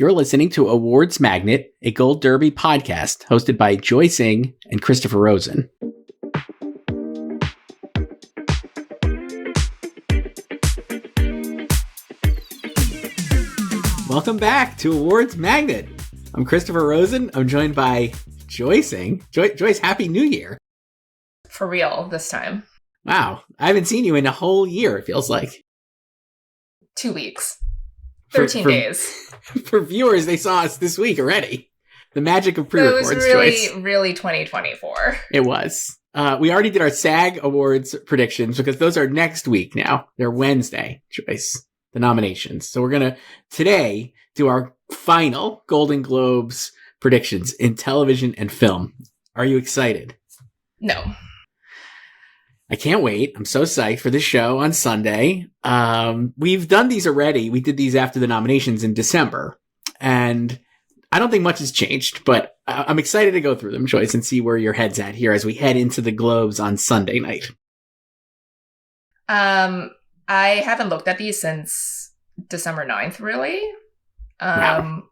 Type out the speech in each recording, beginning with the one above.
You're listening to Awards Magnet, a Gold Derby podcast hosted by Joyce and Christopher Rosen. Welcome back to Awards Magnet. I'm Christopher Rosen. I'm joined by Joyce. Joyce, Happy New Year. For real this time. Wow. I haven't seen you in a whole year, it feels like. 2 weeks. 13 days. For viewers, they saw us this week already. The magic of pre-records, Joyce. It was really 2024. It was. We already did our SAG Awards predictions because those are next week now. They're Wednesday, Joyce, the nominations. So we're going to, today, do our final Golden Globes predictions in television and film. Are you excited? No. I can't wait. I'm so psyched for this show on Sunday. We've done these already. We did these after the nominations in December. And I don't think much has changed, but I'm excited to go through them, Joyce, and see where your head's at here as we head into the Globes on Sunday night. I haven't looked at these since December 9th, really. Wow.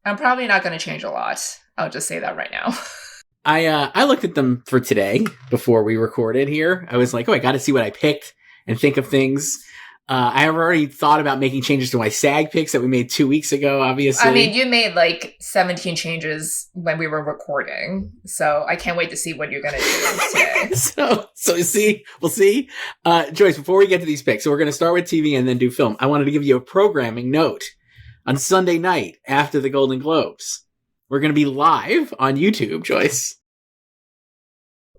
I'm probably not going to change a lot. I'll just say that right now. I looked at them for today before we recorded here. I was like, I got to see what I picked and think of things. I have already thought about making changes to my SAG picks that we made 2 weeks ago, obviously. I mean, you made like 17 changes when we were recording, so I can't wait to see what you're going to do today. so we'll see. Joyce, before we get to these picks, so we're going to start with TV and then do film. I wanted to give you a programming note. On Sunday night after the Golden Globes, we're going to be live on YouTube, Joyce.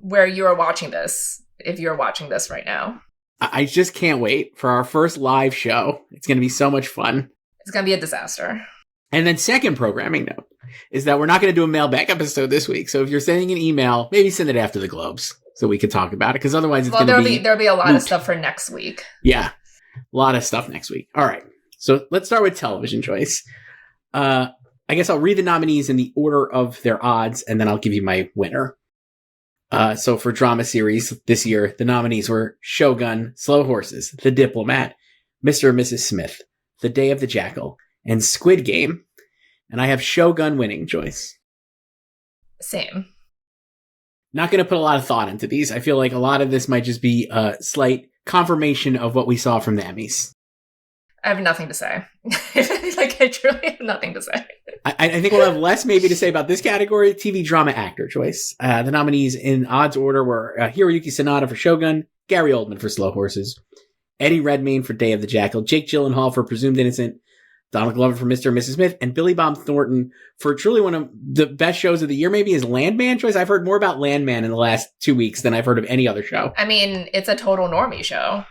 Where you are watching this, if you're watching this right now. I just can't wait for our first live show. It's going to be so much fun. It's going to be a disaster. And then second programming note is that we're not going to do a mailbag episode this week. So if you're sending an email, maybe send it after the Globes so we can talk about it. Because otherwise it's going to be... There'll be a lot of stuff for next week. Yeah, a lot of stuff next week. All right. So let's start with television, Joyce. I guess I'll read the nominees in the order of their odds, and then I'll give you my winner. So for drama series this year, the nominees were Shogun, Slow Horses, The Diplomat, Mr. and Mrs. Smith, The Day of the Jackal, and Squid Game. And I have Shogun winning, Joyce. Same. Not going to put a lot of thought into these. I feel like a lot of this might just be a slight confirmation of what we saw from the Emmys. I have nothing to say. I truly have nothing to say. I think we'll have less maybe to say about this category. TV drama actor choice. The nominees in odds order were Hiroyuki Sanada for Shogun, Gary Oldman for Slow Horses, Eddie Redmayne for Day of the Jackal, Jake Gyllenhaal for Presumed Innocent, Donald Glover for Mr. and Mrs. Smith, and Billy Bob Thornton for truly one of the best shows of the year, maybe is Landman, Choice. I've heard more about Landman in the last 2 weeks than I've heard of any other show. I mean, it's a total normie show.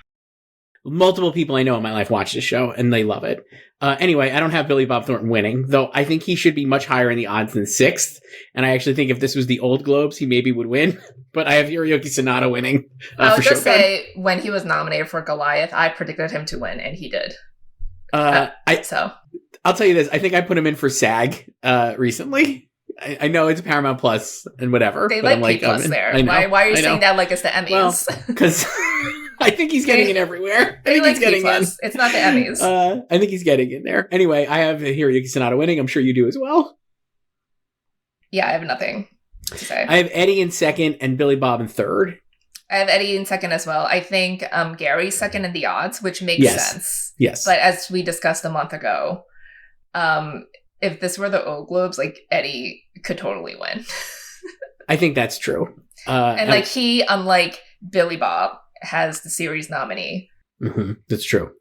Multiple people I know in my life watch this show, and they love it. Anyway, I don't have Billy Bob Thornton winning, though I think he should be much higher in the odds than sixth. And I actually think if this was the old Globes, he maybe would win. But I have Hiroyuki Sanada winning. I would just say, when he was nominated for Goliath, I predicted him to win, and he did. I'll tell you this. I think I put him in for SAG recently. I know it's Paramount Plus and whatever. They like P+ there. Why are you saying that like it's the Emmys? Well, because... I think he's getting in everywhere. I think he's getting in. It's not the Emmys. I think he's getting in there. Anyway, I have Hiroyuki Sanada winning. I'm sure you do as well. Yeah, I have nothing to say. I have Eddie in second and Billy Bob in third. I have Eddie in second as well. I think Gary's second in the odds, which makes sense. Yes. But as we discussed a month ago, if this were the old Globes, like Eddie could totally win. I think that's true. And he, unlike Billy Bob, has the series nominee. Mm-hmm. That's true.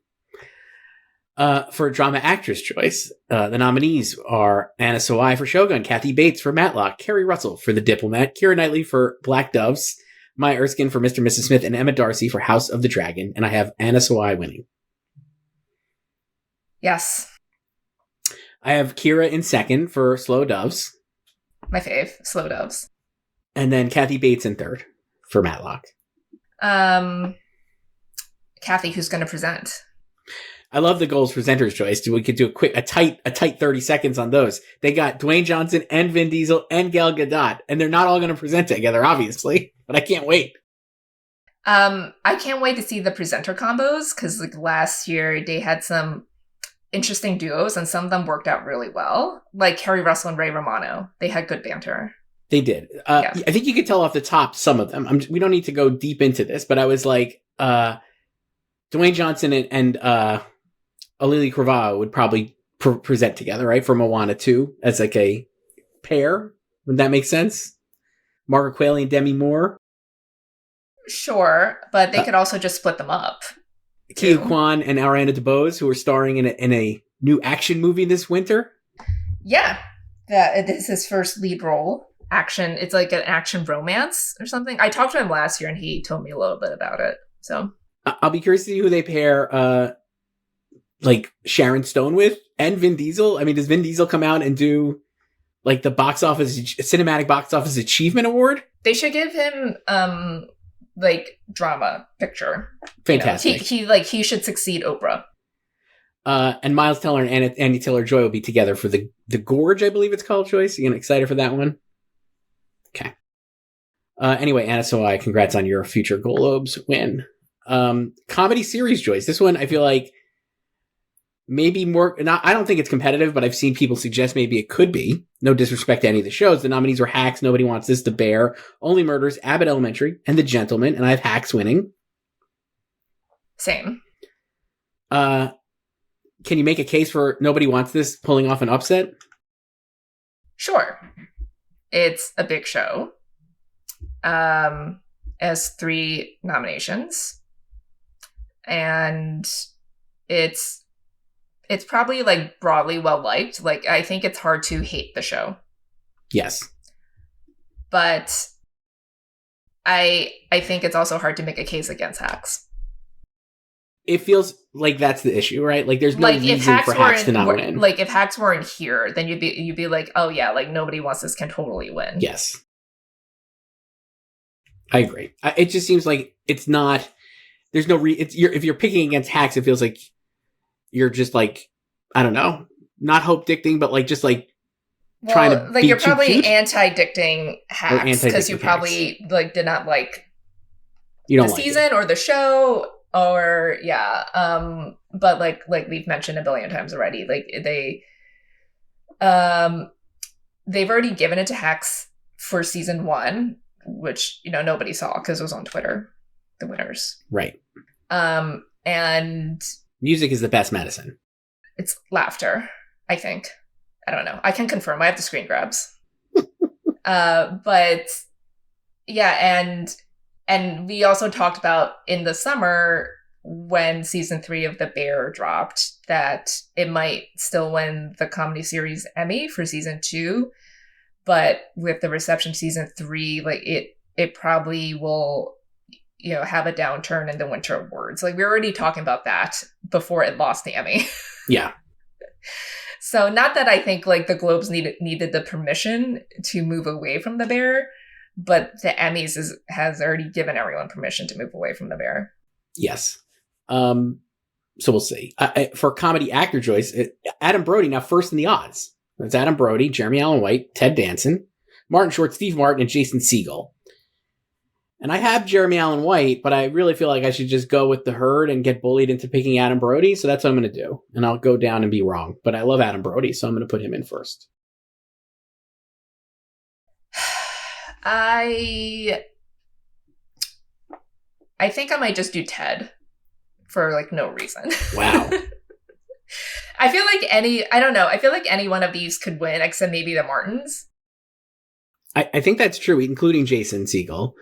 For drama actress choice, the nominees are Anna Sawai for Shogun, Kathy Bates for Matlock, Kerry Russell for The Diplomat, Keira Knightley for Black Doves, Maya Erskine for Mr. and Mrs. Smith, and Emma Darcy for House of the Dragon. And I have Anna Sawai winning. Yes. I have Keira in second for Slow Doves. My fave, Slow Doves. And then Kathy Bates in third for Matlock. Kathy, who's going to present? I love the Goals presenters choice. We could do a tight 30 seconds on those. They got Dwayne Johnson and Vin Diesel and Gal Gadot, and they're not all going to present together, obviously, but I can't wait. I can't wait to see the presenter combos, because last year they had some interesting duos, and some of them worked out really well. Like Kerry Russell and Ray Romano, they had good banter. They did. Yeah. I think you could tell off the top some of them. We don't need to go deep into this, but I was like, Dwayne Johnson and Alili Cravao would probably present together, right? For Moana 2 as like a pair. Would that make sense? Margaret Qualley and Demi Moore. Sure, but they could also just split them up. Kia Kwan and Ariana DeBose, who are starring in a new action movie this winter. Yeah. This is his first lead role. Action. It's like an action romance or something. I talked to him last year and he told me a little bit about it. So I'll be curious to see who they pair like Sharon Stone with and Vin Diesel. I mean, does Vin Diesel come out and do like the cinematic box office achievement award? They should give him like drama picture. Fantastic. You know, he should succeed Oprah. And Miles Teller and Andy Taylor-Joy will be together for the Gorge, I believe it's called, Joyce. You excited for that one? Okay. Anyway, Anna Sawai, congrats on your future Globes win. Comedy series, Joyce. This one, I feel like maybe more, I don't think it's competitive, but I've seen people suggest maybe it could be. No disrespect to any of the shows. The nominees were Hacks, Nobody Wants This, The Bear, Only Murders, Abbott Elementary, and The Gentleman, and I have Hacks winning. Same. Can you make a case for Nobody Wants This pulling off an upset? Sure. It's a big show. Has 3 nominations. And it's probably like broadly well liked. Like, I think it's hard to hate the show. Yes. But I think it's also hard to make a case against Hacks. It feels like that's the issue, right? Like there's no like reason for Hacks to not win. Like if Hacks weren't here, then you'd be like, oh yeah, like Nobody Wants This can totally win. Yes. I agree. It just seems like it's not, there's no if you're picking against Hacks, it feels like you're just like, I don't know, not hope dicting, but like just like trying to like be you're probably cute. anti-dicting Hacks because you probably like did not like the season or the show or but like we've mentioned a billion times already, like they've already given it to Hacks for season 1, which nobody saw because it was on Twitter, the winners, right? And music is the best medicine. It's laughter, I think. I don't know. I can confirm. I have the screen grabs. But yeah, and we also talked about in the summer when season 3 of The Bear dropped that it might still win the comedy series Emmy for season 2, but with the reception season 3, like it probably will have a downturn in the Winter Awards. Like, we were already talking about that before it lost the Emmy. Yeah. So not that I think like the Globes needed the permission to move away from The Bear, but the Emmys has already given everyone permission to move away from The Bear. Yes. So we'll see. For comedy actor Joyce, Adam Brody now first in the odds. It's Adam Brody, Jeremy Allen White, Ted Danson, Martin Short, Steve Martin, and Jason Segel. And I have Jeremy Allen White, but I really feel like I should just go with the herd and get bullied into picking Adam Brody. So that's what I'm going to do. And I'll go down and be wrong. But I love Adam Brody, so I'm going to put him in first. I think I might just do Ted for like no reason. Wow. I feel like I feel like any one of these could win except maybe the Martins. I think that's true, including Jason Segel.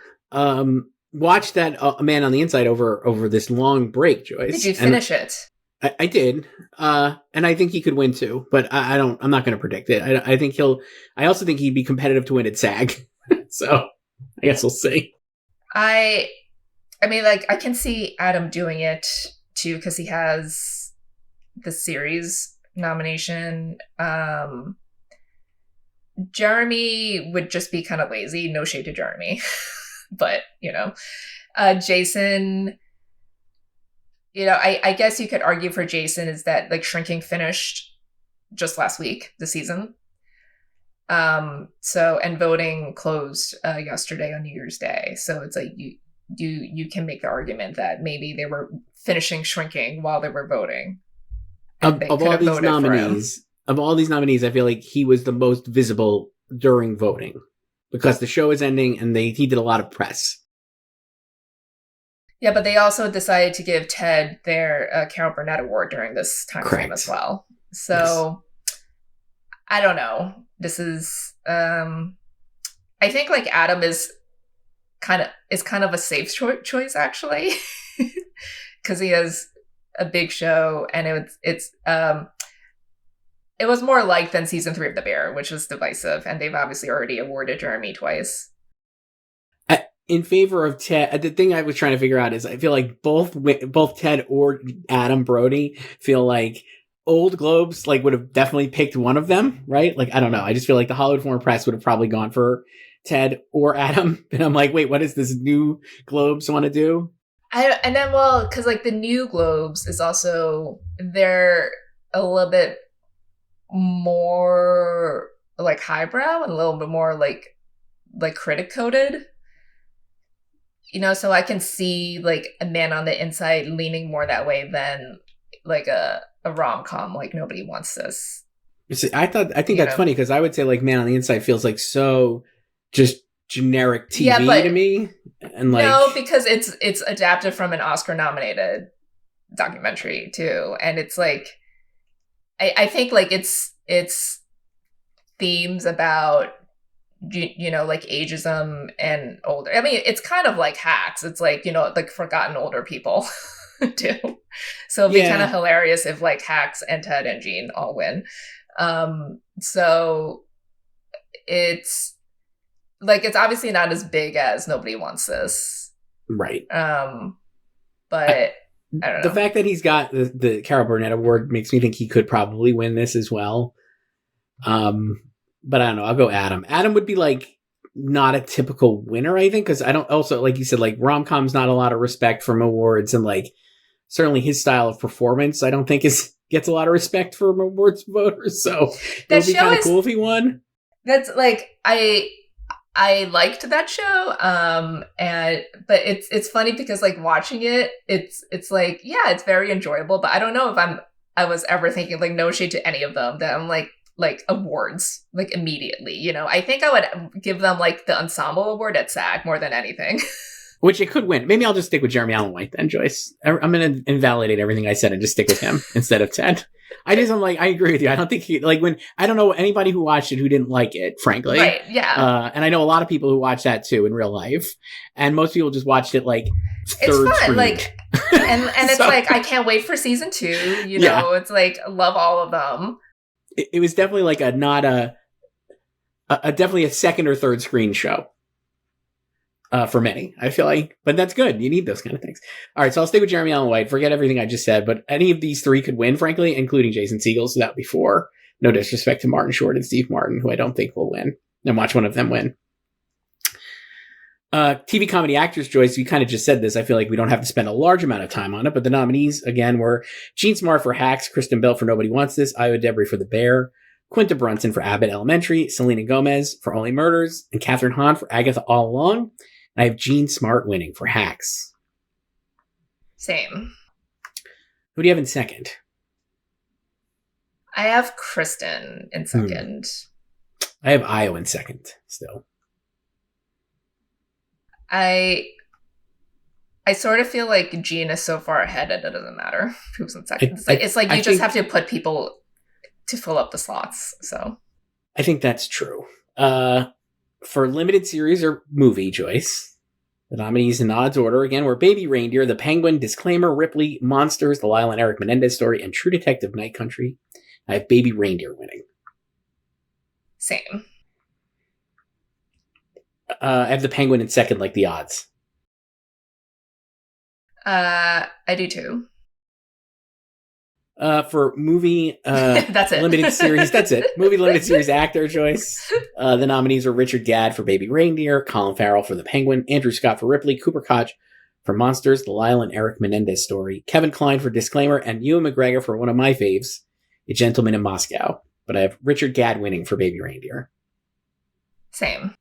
Watch that Man on the Inside over this long break, Joyce. Did you finish it? I did. And I think he could win too, but I'm not going to predict it. I also think he'd be competitive to win at SAG. So I guess we'll see. I mean, like, I can see Adam doing it too, because he has the series nomination. Jeremy would just be kind of lazy. No shade to Jeremy. But, Jason, I guess you could argue for Jason is that like Shrinking finished just last week, the season. And voting closed yesterday on New Year's Day. So it's like you can make the argument that maybe they were finishing Shrinking while they were voting. and they could have voted for him. Of all these nominees, I feel like he was the most visible during voting because the show is ending and he did a lot of press. Yeah, but they also decided to give Ted their Carol Burnett Award during this time frame as well. So yes. I don't know. This is I think like Adam is kind of a safe choice actually, because he has a big show and it was more liked than season 3 of The Bear, which was divisive, and they've obviously already awarded Jeremy twice. In favor of Ted, the thing I was trying to figure out is I feel like both Ted or Adam Brody feel like old Globes like would have definitely picked one of them, right? Like, I don't know. I just feel like the Hollywood Foreign Press would have probably gone for Ted or Adam. And I'm like, wait, what does this new Globes want to do? Because like the new Globes is also, they're a little bit more like highbrow and a little bit more like critic coded. You know, so I can see like a Man on the Inside leaning more that way than like a rom-com like Nobody Wants This. See, I think that's funny because I would say like Man on the Inside feels like so just generic TV to me. And like no, because it's adapted from an Oscar-nominated documentary too, and it's like I think like it's themes about like ageism and older. I mean, it's kind of like Hacks. It's like, like forgotten older people too. So it'd be kind of hilarious if like Hacks and Ted and Gene all win. So it's like, it's obviously not as big as Nobody Wants This. Right. But I don't know. The fact that he's got the Carol Burnett Award makes me think he could probably win this as well. But I don't know. I'll go Adam. Adam would be like not a typical winner, I think, because I don't also, like you said, like rom-com's not a lot of respect from awards, and like certainly his style of performance, I don't think gets a lot of respect from awards voters. So it would be kind of cool if he won. That's like I liked that show, but it's funny because like watching it, it's like it's very enjoyable, but I don't know if I was ever thinking like no shade to any of them that I'm like awards like immediately. I think I would give them like the ensemble award at SAG more than anything. Which it could win. Maybe I'll just stick with Jeremy Allen White then, Joyce. I'm going to invalidate everything I said and just stick with him instead of Ted. I agree with you. I don't think I don't know anybody who watched it who didn't like it, frankly. Right, yeah. And I know a lot of people who watch that too in real life. And most people just watched it like third it's fun. screen. Like, and it's like, I can't wait for season 2. It's like, love all of them. It was definitely like definitely a second or third screen show. For many, I feel like, but that's good. You need those kind of things. All right, so I'll stick with Jeremy Allen White. Forget everything I just said, but any of these three could win, frankly, including Jason Segel. So that would be 4. No disrespect to Martin Short and Steve Martin, who I don't think will win. And watch one of them win. TV comedy actors, Joyce, you kind of just said this. I feel like we don't have to spend a large amount of time on it, but the nominees, again, were Gene Smart for Hacks, Kristen Bell for Nobody Wants This, Io Debris for The Bear, Quinta Brunson for Abbott Elementary, Selena Gomez for Only Murders, and Kathryn Hahn for Agatha All Along. I have Gene Smart winning for Hacks. Same. Who do you have in second? I have Kristen in second. I have Io in second still. I sort of feel like Gene is so far ahead that it doesn't matter who's in second. It's like you just have to put people to fill up the slots. So I think that's true. For limited series or movie, Joyce, the nominees in odds order again were Baby Reindeer, The Penguin, Disclaimer, Ripley, Monsters, The Lyle and Eric Menendez Story, and True Detective Night Country. I have Baby Reindeer winning. Same. I have The Penguin in second, like the odds. I do too. For movie that's it. Limited series, that's it. Movie limited series actor, Joyce. The nominees are Richard Gadd for Baby Reindeer, Colin Farrell for The Penguin, Andrew Scott for Ripley, Cooper Koch for Monsters, The Lyle and Eric Menendez Story, Kevin Kline for Disclaimer, and Ewan McGregor for one of my faves, A Gentleman in Moscow. But I have Richard Gadd winning for Baby Reindeer. Same.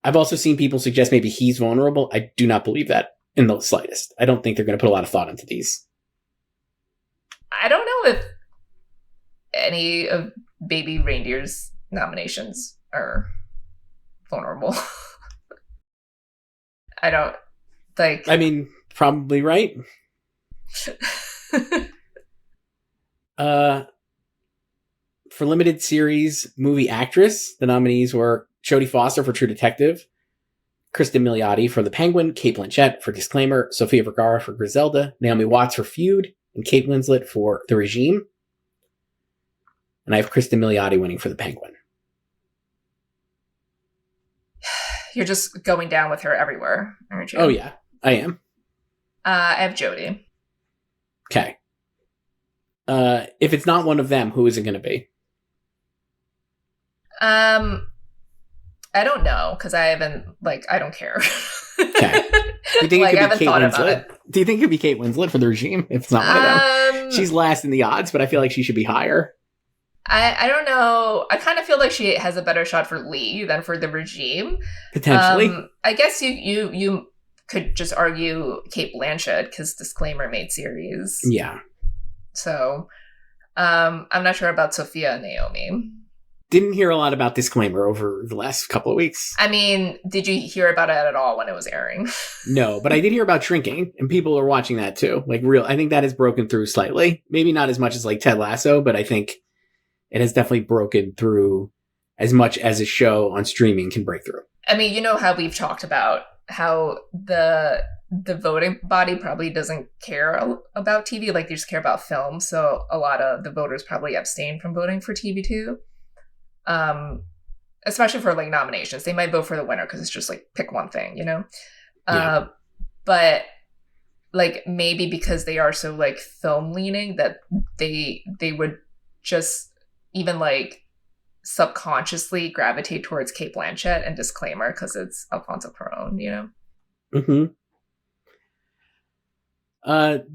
I've also seen people suggest maybe he's vulnerable. I do not believe that in the slightest. I don't think they're going to put a lot of thought into these. I don't know if any of Baby Reindeer's nominations are vulnerable. I don't like. I mean, probably right. For limited series movie actress, the nominees were Jodie Foster for True Detective, Kristen Milioti for The Penguin, Cate Blanchett for Disclaimer, Sofia Vergara for Griselda, Naomi Watts for Feud, and Kate Winslet for The Regime. And I have Kristen Milioti winning for The Penguin. You're just going down with her everywhere, aren't you? Oh, yeah, I am. I have Jodie. Okay. If it's not one of them, who is it going to be? I don't know, because I haven't, I don't care. Okay. Do you think it could be Kate Winslet? Do you think it could be Kate Winslet for The Regime? If it's not one of them. She's last in the odds, but I feel like she should be higher. I don't know. I kind of feel like she has a better shot for Lee than for The Regime. Potentially. I guess you could just argue Cate Blanchett, because Disclaimer made series. Yeah. So, I'm not sure about Sophia and Naomi. Didn't hear a lot about Disclaimer over the last couple of weeks. I mean, did you hear about it at all when it was airing? No, but I did hear about Shrinking, and people are watching that too. I think that has broken through slightly. Maybe not as much as Ted Lasso, but I think it has definitely broken through as much as a show on streaming can break through. I mean, you know how we've talked about how the voting body probably doesn't care about TV. They just care about film. So a lot of the voters probably abstain from voting for TV too. Especially for nominations. They might vote for the winner because it's just pick one thing, Yeah. But maybe because they are so film leaning that they would just even subconsciously gravitate towards Cate Blanchett and Disclaimer because it's Alfonso Cuarón, Mm-hmm.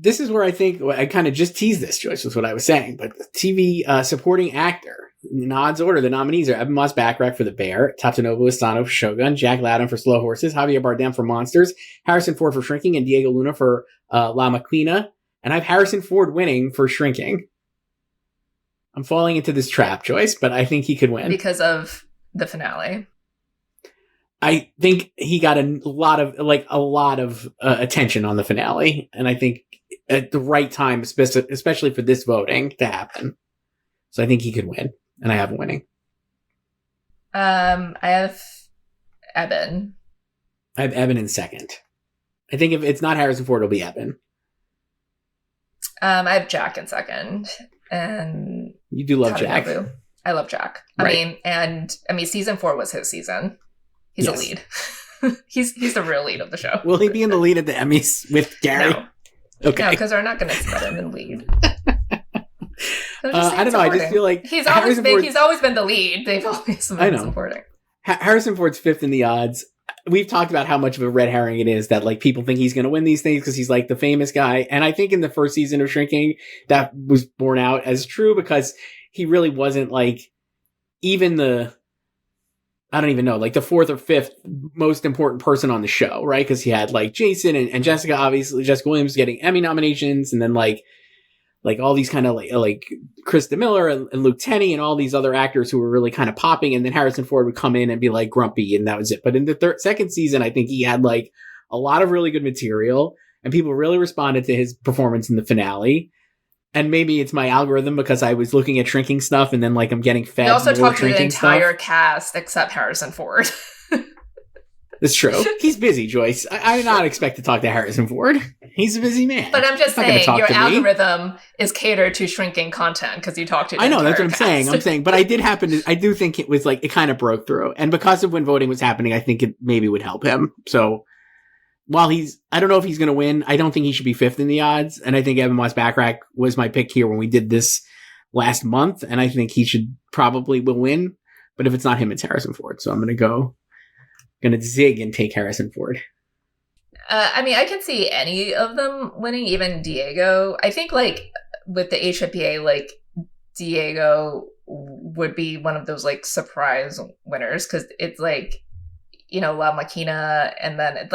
This is where I think I kind of just teased this, Joyce, was what I was saying. But the TV supporting actor, in odds order, the nominees are Eben Moss-Backrack for The Bear, Tatsunobu Asano for Shogun, Jack Lowden for Slow Horses, Javier Bardem for Monsters, Harrison Ford for Shrinking, and Diego Luna for La Maquina. And I have Harrison Ford winning for Shrinking. I'm falling into this trap, Joyce, but I think he could win. Because of the finale. I think he got a lot of attention on the finale, and I think at the right time, especially for this voting to happen. So I think he could win, and I have him winning. I have Eben. I have Eben in second. I think if it's not Harrison Ford, it'll be Eben. I have Jack in second, and you do love Jack. I love Jack. Right. I mean, season 4 was his season. He's a lead. he's the real lead of the show. Will he be in the lead at the Emmys with Gary? No. Okay. No, because they're not going to split him in lead. I don't know. I just feel like he's always been the lead. They've always been supporting. Harrison Ford's fifth in the odds. We've talked about how much of a red herring it is that people think he's going to win these things because he's the famous guy. And I think in the first season of Shrinking, that was borne out as true because he really wasn't even the, I don't even know, the fourth or fifth most important person on the show, right? Because he had Jason and Jessica, obviously, Jessica Williams getting Emmy nominations, and then all these kind of Krista Miller and Luke Tenney and all these other actors who were really kind of popping, and then Harrison Ford would come in and be grumpy, and that was it. But in the second season, I think he had a lot of really good material, and people really responded to his performance in the finale. And maybe it's my algorithm because I was looking at Shrinking stuff and then I'm getting fed. You also talked to the entire stuff. cast except Harrison Ford. That's true. He's busy, Joyce. I did not expect to talk to Harrison Ford. He's a busy man. But I'm just saying, your algorithm is catered to Shrinking content because you talked to the I know, that's what cast. I'm saying. But I do think it was it kind of broke through. And because of when voting was happening, I think it maybe would help him. So while I don't know if he's going to win. I don't think he should be fifth in the odds. And I think Eben Moss-Backrack was my pick here when we did this last month. And I think he will win. But if it's not him, it's Harrison Ford. So I'm going to zig and take Harrison Ford. I mean, I can see any of them winning, even Diego. I think with the HFPA, Diego would be one of those surprise winners because it's La Maquina and then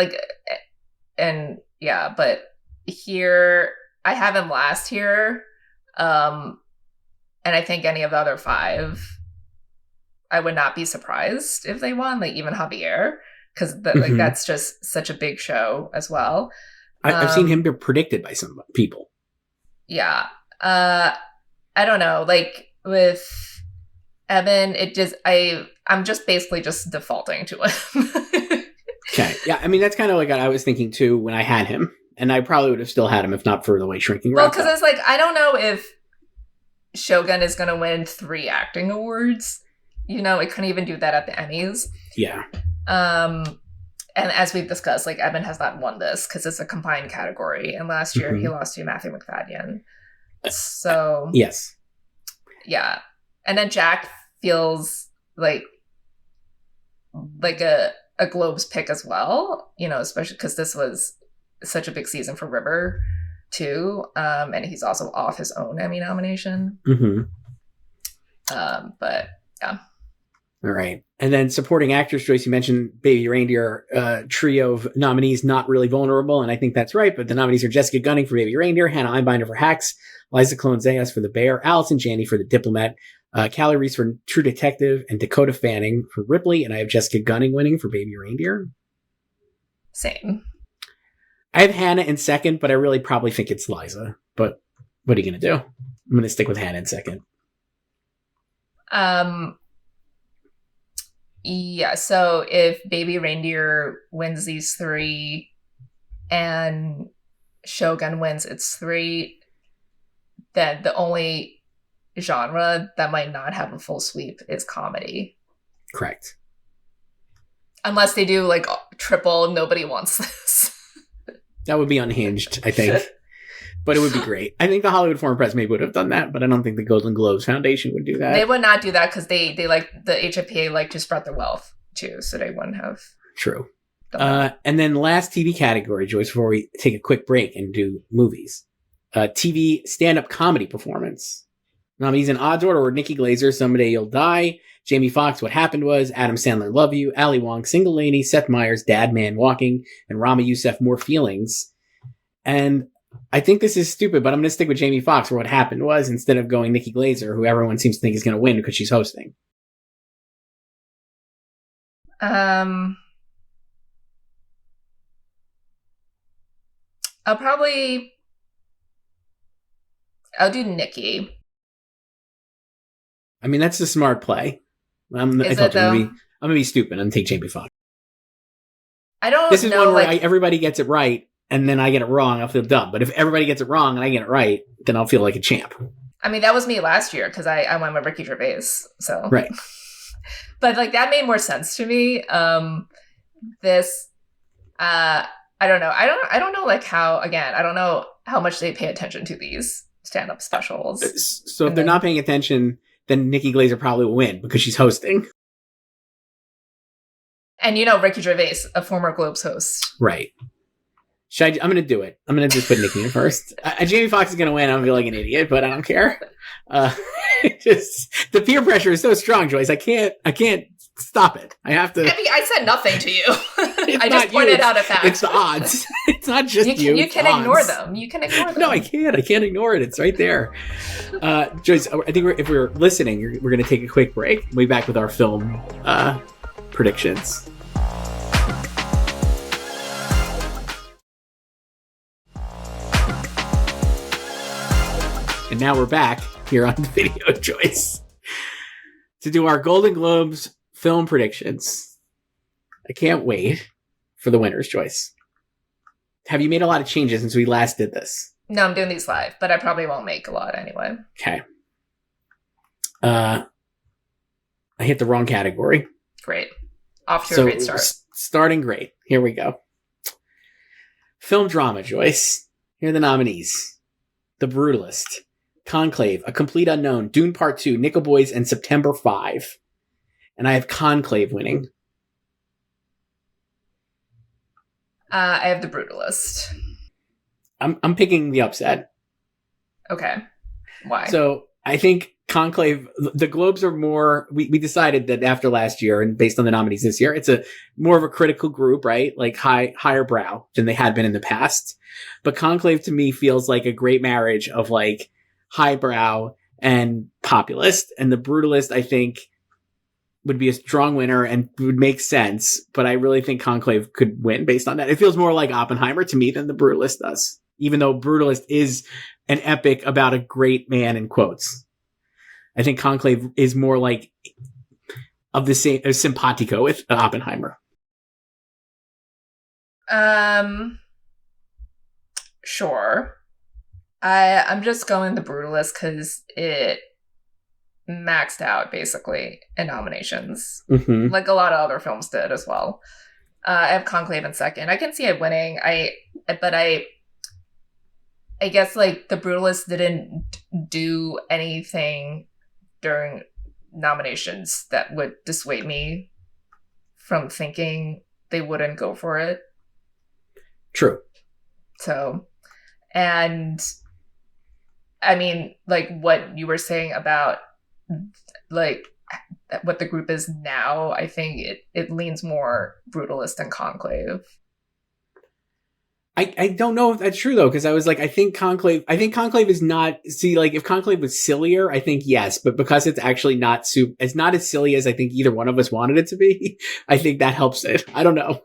but here I have him last here And I think any of the other five, I would not be surprised if they won, like even Javier, because like that's just such a big show as well. I've seen him be predicted by some people. Yeah. I don't know. Like with Evan, I'm just basically just defaulting to him. Okay. Yeah, I mean, that's kind of like what I was thinking too when I had him. And I probably would have still had him if not for the way Shrinking Well, wrapped because up. it's like, I don't know if Shogun is going to win 3 acting awards. You know, it couldn't even do that at the Emmys. Yeah. And as we've discussed, like Evan has not won this because it's a combined category. And last year he lost to Matthew McFadden. So yes. Yeah. And then Jack feels like a Globes pick as well, you know, especially because this was such a big season for River too. And he's also off his own Emmy nomination. But yeah. All right. And then supporting actors, Joyce, you mentioned Baby Reindeer, trio of nominees not really vulnerable, and I think that's right, but the nominees are Jessica Gunning for Baby Reindeer, Hannah Einbinder for Hacks, Liza Clone-Zayas for The Bear, Allison Janney for The Diplomat, Callie Reese for True Detective, and Dakota Fanning for Ripley, and I have Jessica Gunning winning for Baby Reindeer. Same. I have Hannah in second, but I really probably think it's Liza. But what are you going to do? I'm going to stick with Hannah in second. Yeah, so if Baby Reindeer wins these 3 and Shogun wins its 3, then the only genre that might not have a full sweep is comedy. Correct. Unless they do like triple Nobody Wants This. That would be unhinged, I think. But it would be great. I think the Hollywood Foreign Press maybe would have done that, but I don't think the Golden Globes Foundation would do that. They would not do that because they like the HFPA like to spread their wealth too, so they wouldn't have. True. And then last TV category, Joyce, before we take a quick break and do movies. TV stand-up comedy performance. Nominees in odds order were Nikki Glaser, Someday You'll Die, Jamie Foxx, What Happened Was, Adam Sandler, Love You, Ali Wong, Single Lady, Seth Meyers, Dad Man Walking, and Rama Youssef, More Feelings. And I think this is stupid, but I'm going to stick with Jamie Foxx for What Happened Was instead of going Nikki Glaser, who everyone seems to think is going to win because she's hosting. I'll do Nikki. I mean, that's a smart play. I'm going to be stupid and take Jamie Foxx. I don't know. This is one where everybody gets it right, and then I get it wrong, I'll feel dumb. But if everybody gets it wrong and I get it right, then I'll feel like a champ. I mean, that was me last year because I went with Ricky Gervais. So right. But like that made more sense to me. This, I don't know. I don't know like how. Again, I don't know how much they pay attention to these stand-up specials. So if they're not paying attention, then Nikki Glaser probably will win because she's hosting. And you know, Ricky Gervais, a former Globes host, right? I'm going to do it. I'm going to just put Nikki in first. Jamie Foxx is going to win. I'm going to feel like an idiot, but I don't care. Just the peer pressure is so strong, Joyce. I can't stop it. I have to. I mean, I said nothing to you. I just pointed out a fact. It's the odds. It's not just you. You can ignore them. You can ignore them. No, I can't. I can't ignore it. It's right there. Joyce, I think if we're listening, we're going to take a quick break. We'll be back with our film predictions. And now we're back here on Video Joyce to do our Golden Globes film predictions. I can't wait for the winners, Joyce. Have you made a lot of changes since we last did this? No, I'm doing these live, but I probably won't make a lot anyway. Okay. I hit the wrong category. Great. Off to a great start. Starting great. Here we go. Film drama, Joyce. Here are the nominees. The Brutalist, Conclave, A Complete Unknown, Dune Part 2, Nickel Boys, and September 5. And I have Conclave winning. I have The Brutalist. I'm picking the upset. Okay. Why? So I think Conclave, the Globes are more, we decided that after last year and based on the nominees this year, it's a more of a critical group, right? Like higher brow than they had been in the past. But Conclave to me feels like a great marriage of like highbrow, and populist. And The Brutalist, I think, would be a strong winner and would make sense. But I really think Conclave could win based on that. It feels more like Oppenheimer to me than The Brutalist does, even though Brutalist is an epic about a great man in quotes. I think Conclave is more like of the same as simpatico with Oppenheimer. Sure. I'm just going The Brutalist because it maxed out basically in nominations, like a lot of other films did as well. I have Conclave in second. I can see it winning. But I guess like The Brutalist didn't do anything during nominations that would dissuade me from thinking they wouldn't go for it. True. So, and I mean, like what you were saying about like what the group is now, I think it leans more Brutalist than Conclave. I don't know if that's true though, because I was like, I think Conclave is not, see, like if Conclave was sillier, I think yes, but because it's actually not it's not as silly as I think either one of us wanted it to be, I think that helps it. I don't know.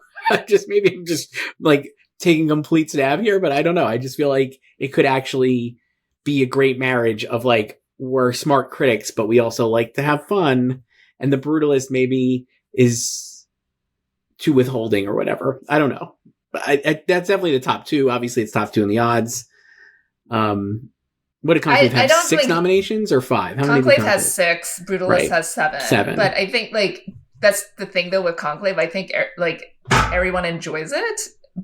Maybe I'm just like taking complete stab here, but I don't know. I just feel like it could actually be a great marriage of like, we're smart critics, but we also like to have fun. And The Brutalist maybe is too withholding or whatever. I don't know. But that's definitely the top two. Obviously, it's top two in the odds. What did Conclave have? 6 nominations or 5? How Conclave has 6. Brutalist has 7. 7. But I think like that's the thing though with Conclave. I think like everyone enjoys it,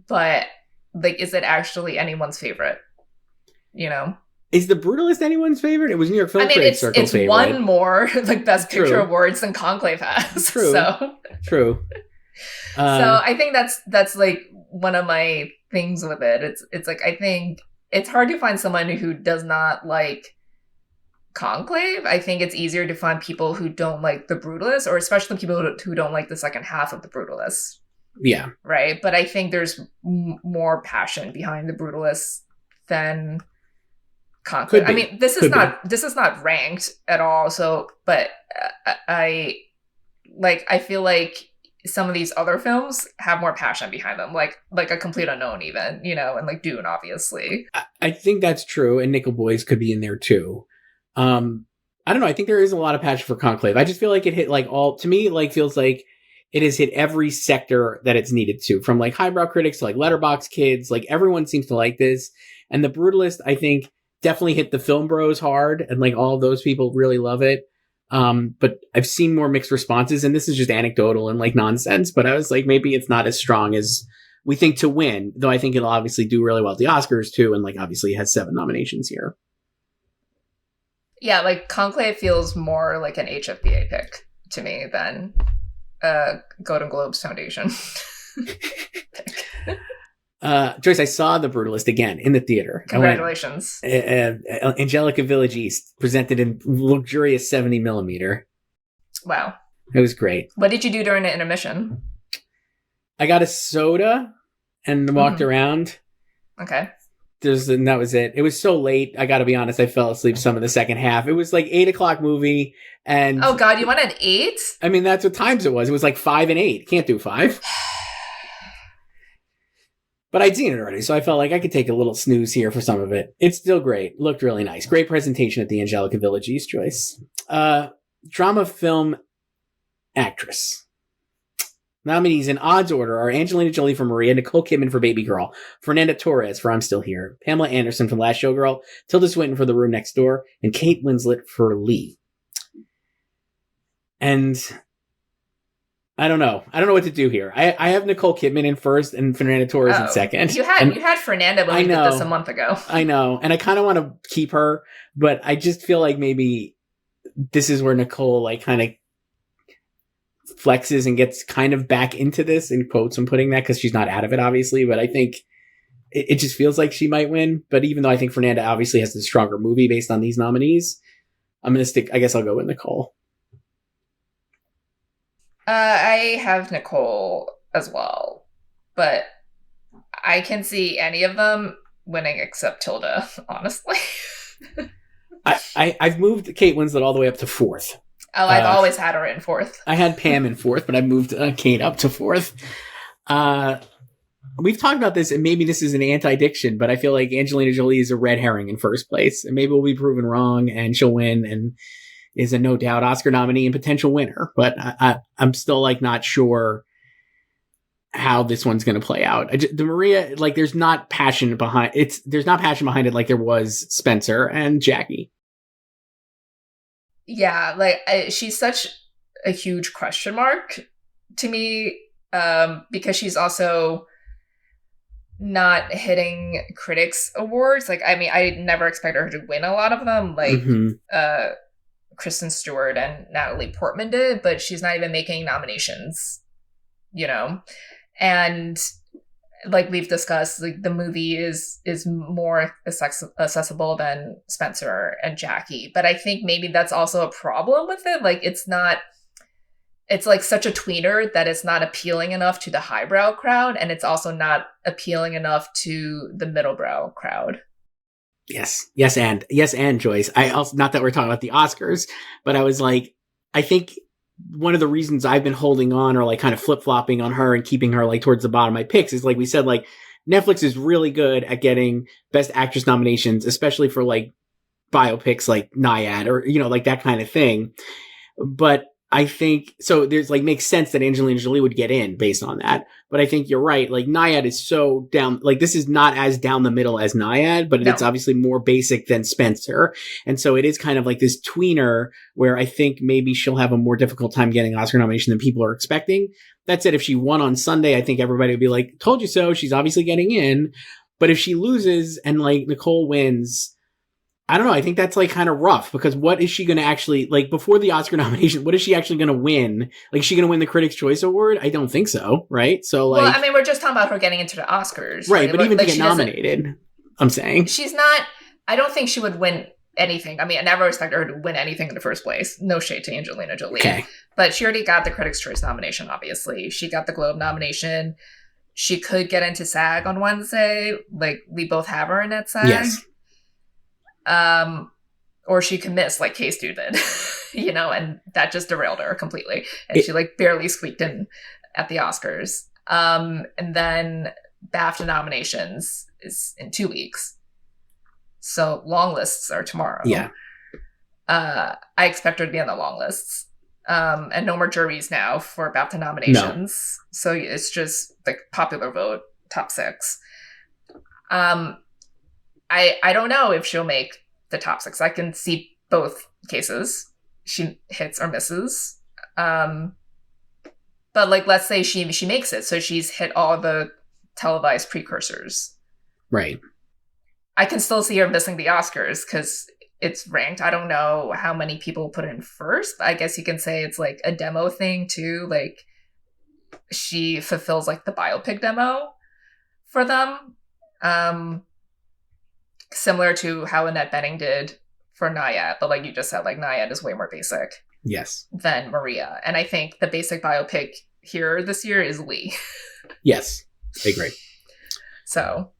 but like, is it actually anyone's favorite? You know. Is The Brutalist anyone's favorite? It was New York Film Critics Circle favorite. It's won more like Best Picture awards than Conclave has. True. True. So I think that's like one of my things with it. It's like I think it's hard to find someone who does not like Conclave. I think it's easier to find people who don't like The Brutalist, or especially people who don't like the second half of The Brutalist. Yeah. Right. But I think there's more passion behind The Brutalist than Conclave. I mean, this is not ranked at all. So, but I feel like some of these other films have more passion behind them, like A Complete Unknown, even, you know, and like Dune, obviously. I think that's true, and Nickel Boys could be in there too. I don't know. I think there is a lot of passion for Conclave. I just feel like it hit like to me, like feels like it has hit every sector that it's needed to, from like highbrow critics to like letterbox kids. Like everyone seems to like this, and The Brutalist, I think, definitely hit the film bros hard, and like all of those people really love it. But I've seen more mixed responses, and this is just anecdotal and like nonsense, but I was like, maybe it's not as strong as we think to win, though I think it'll obviously do really well at the Oscars too. And like, obviously it has 7 nominations here. Yeah. Like Conclave feels more like an HFBA pick to me than Golden Globes Foundation pick. Joyce, I saw The Brutalist again in the theater. Congratulations. Angelica Village East, presented in luxurious 70 millimeter. Wow. It was great. What did you do during the intermission? I got a soda and walked around. Okay. And that was it. It was so late. I got to be honest. I fell asleep some of the second half. It was like 8:00 movie. And oh God, you went at 8? I mean, that's what times it was. It was like 5 and 8. Can't do 5. But I'd seen it already, so I felt like I could take a little snooze here for some of it. It's still great. Looked really nice. Great presentation at the Angelica Village East, Joyce. Drama film actress. Nominees in odds order are Angelina Jolie for Maria, Nicole Kidman for Baby Girl, Fernanda Torres for I'm Still Here, Pamela Anderson from Last Showgirl, Tilda Swinton for The Room Next Door, and Kate Winslet for Lee. And I don't know. I don't know what to do here. I have Nicole Kidman in first and Fernanda Torres in second. You had Fernanda when we did this a month ago. I know. And I kind of want to keep her, but I just feel like maybe this is where Nicole like kind of flexes and gets kind of back into this, in quotes I'm putting that because she's not out of it, obviously. But I think it just feels like she might win. But even though I think Fernanda obviously has the stronger movie based on these nominees, I'm going to stick. I guess I'll go with Nicole. I have Nicole as well, but I can see any of them winning except Tilda, honestly. I've moved Kate Winslet all the way up to fourth. Oh, I've always had her in fourth. I had Pam in fourth, but I moved Kate up to fourth. We've talked about this, and maybe this is an anti-diction, but I feel like Angelina Jolie is a red herring in first place, and maybe we'll be proven wrong, and she'll win, and is a no doubt Oscar nominee and potential winner. But I'm still like not sure how this one's going to play out. The Maria, like, there's not passion behind it. There's not passion behind it like there was Spencer and Jackie. Yeah, like she's such a huge question mark to me, because she's also not hitting critics awards. Like, I mean, I never expected her to win a lot of them, like Kristen Stewart and Natalie Portman did, but she's not even making nominations, and like we've discussed, like the movie is more accessible than Spencer and Jackie, but I think maybe that's also a problem with it. Like, it's like such a tweener that it's not appealing enough to the highbrow crowd, and it's also not appealing enough to the middlebrow crowd. Yes, and Joyce. I also, not that we're talking about the Oscars, but I was like, I think one of the reasons I've been holding on or like kind of flip-flopping on her and keeping her like towards the bottom of my picks is, like we said, like Netflix is really good at getting Best Actress nominations, especially for like biopics like Nyad or, like that kind of thing. But I think, so there's like, makes sense that Angelina Jolie would get in based on that. But I think you're right. Like, Nyad is so down, like, this is not as down the middle as Nyad, but it's obviously more basic than Spencer. And so it is kind of like this tweener where I think maybe she'll have a more difficult time getting an Oscar nomination than people are expecting. That said, if she won on Sunday, I think everybody would be like, told you so. She's obviously getting in. But if she loses and like Nicole wins, I don't know. I think that's like kind of rough, because what is she going to actually, like, before the Oscar nomination, what is she actually going to win? Like, is she going to win the Critics' Choice Award? I don't think so. Right. So like, well, I mean, we're just talking about her getting into the Oscars. Right. But even to get nominated, I'm saying she's not, I don't think she would win anything. I mean, I never expected her to win anything in the first place. No shade to Angelina Jolie. Okay. But she already got the Critics' Choice nomination, obviously. She got the Globe nomination. She could get into SAG on Wednesday. Like, we both have her in that SAG. Yes. Or she could miss like K-Stu did, and that just derailed her completely. And she like barely squeaked in at the Oscars. And then BAFTA nominations is in 2 weeks. So long lists are tomorrow. Yeah. I expect her to be on the long lists. And no more juries now for BAFTA nominations. No. So it's just like popular vote, top 6. I don't know if she'll make the top 6. I can see both cases. She hits or misses. But like, let's say she makes it. So she's hit all the televised precursors. Right. I can still see her missing the Oscars because it's ranked. I don't know how many people put in first. I guess you can say it's like a demo thing too. Like, she fulfills like the biopic demo for them. Similar to how Annette Bening did for Nyad, but like you just said, like Nyad is way more basic. Yes. Than Maria. And I think the basic biopic here this year is Lee. Yes, I agree. So,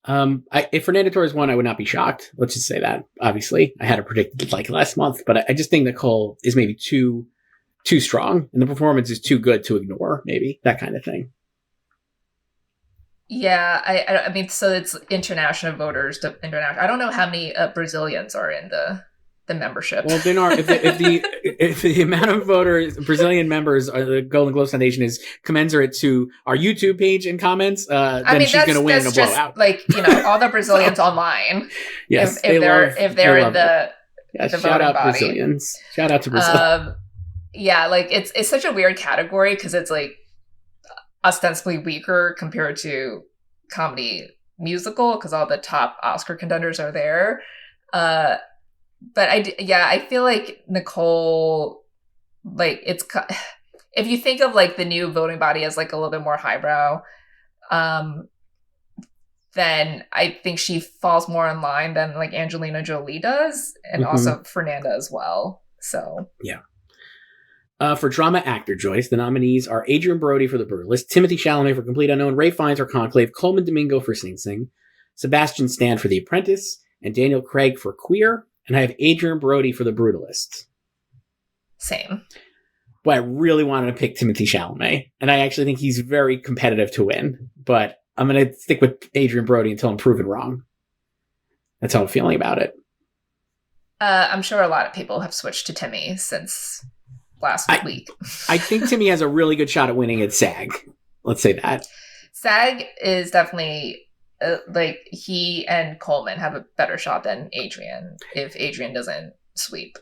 if Fernanda Torres won, I would not be shocked. Let's just say that. Obviously, I had it predicted like last month, but I just think Nicole is maybe too strong, and the performance is too good to ignore. Maybe that kind of thing. Yeah, I mean, so it's international voters. I don't know how many Brazilians are in the membership. Well, then if the amount of voters, Brazilian members, the Golden Globes Foundation is commensurate to our YouTube page and comments, then she's going to win in a blowout. Like, all the Brazilians online. Yes, if they're in the shout out body. Brazilians. Shout out to Brazil. Yeah, like it's such a weird category because it's like ostensibly weaker compared to comedy musical because all the top Oscar contenders are there. But I feel like Nicole, like if you think of like the new voting body as like a little bit more highbrow, then I think she falls more in line than like Angelina Jolie does, and also Fernanda as well. So yeah. For drama actor, Joyce, the nominees are Adrian Brody for The Brutalist, Timothée Chalamet for Complete Unknown, Ralph Fiennes for Conclave, Coleman Domingo for Sing Sing, Sebastian Stan for The Apprentice, and Daniel Craig for Queer. and I have Adrian Brody for The Brutalist. Same. But I really wanted to pick Timothée Chalamet, and I actually think he's very competitive to win. But I'm going to stick with Adrian Brody until I'm proven wrong. That's how I'm feeling about it. I'm sure a lot of people have switched to Timmy since last week. I think Timmy has a really good shot at winning at SAG. Let's say that. SAG is definitely he and Coleman have a better shot than Adrian if Adrian doesn't sweep.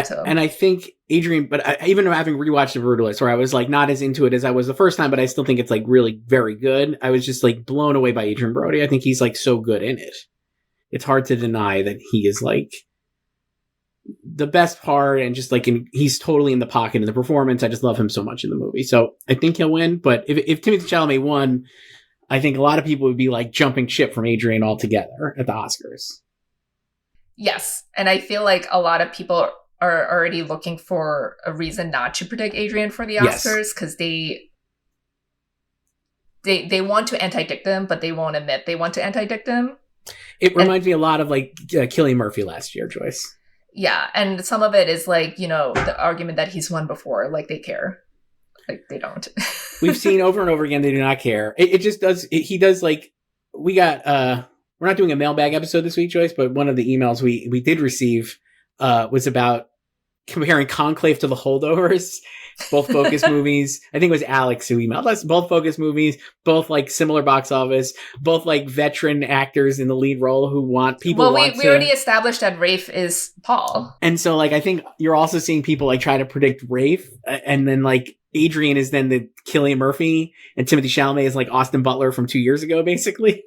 So. And I think Adrian, but even having rewatched The Brutalist, where I was like not as into it as I was the first time, but I still think it's like really very good. I was just like blown away by Adrian Brody. I think he's like so good in it. It's hard to deny that he is like the best part, and just like he's totally in the pocket in the performance. I just love him so much in the movie. So I think he'll win. But if Timothée Chalamet won, I think a lot of people would be like jumping ship from Adrian altogether at the Oscars. Yes. And I feel like a lot of people are already looking for a reason not to predict Adrian for the Oscars because they want to anti-dict him, but they won't admit they want to anti-dict him. It reminds me a lot of like Cillian Murphy last year, Joyce. Yeah, and some of it is like, the argument that he's won before, like they care. Like they don't. We've seen over and over again they do not care. It just does. He does like we got. We're not doing a mailbag episode this week, Joyce, but one of the emails we did receive was about comparing Conclave to The Holdovers, both Focus movies. I think it was Alex who emailed us. Both Focus movies, both like similar box office, both like veteran actors in the lead role who want people. Well, we already established that Rafe is Paul, and so like I think you're also seeing people like try to predict Rafe, and then like Adrian is then the Cillian Murphy, and Timothée Chalamet is like Austin Butler from 2 years ago, basically.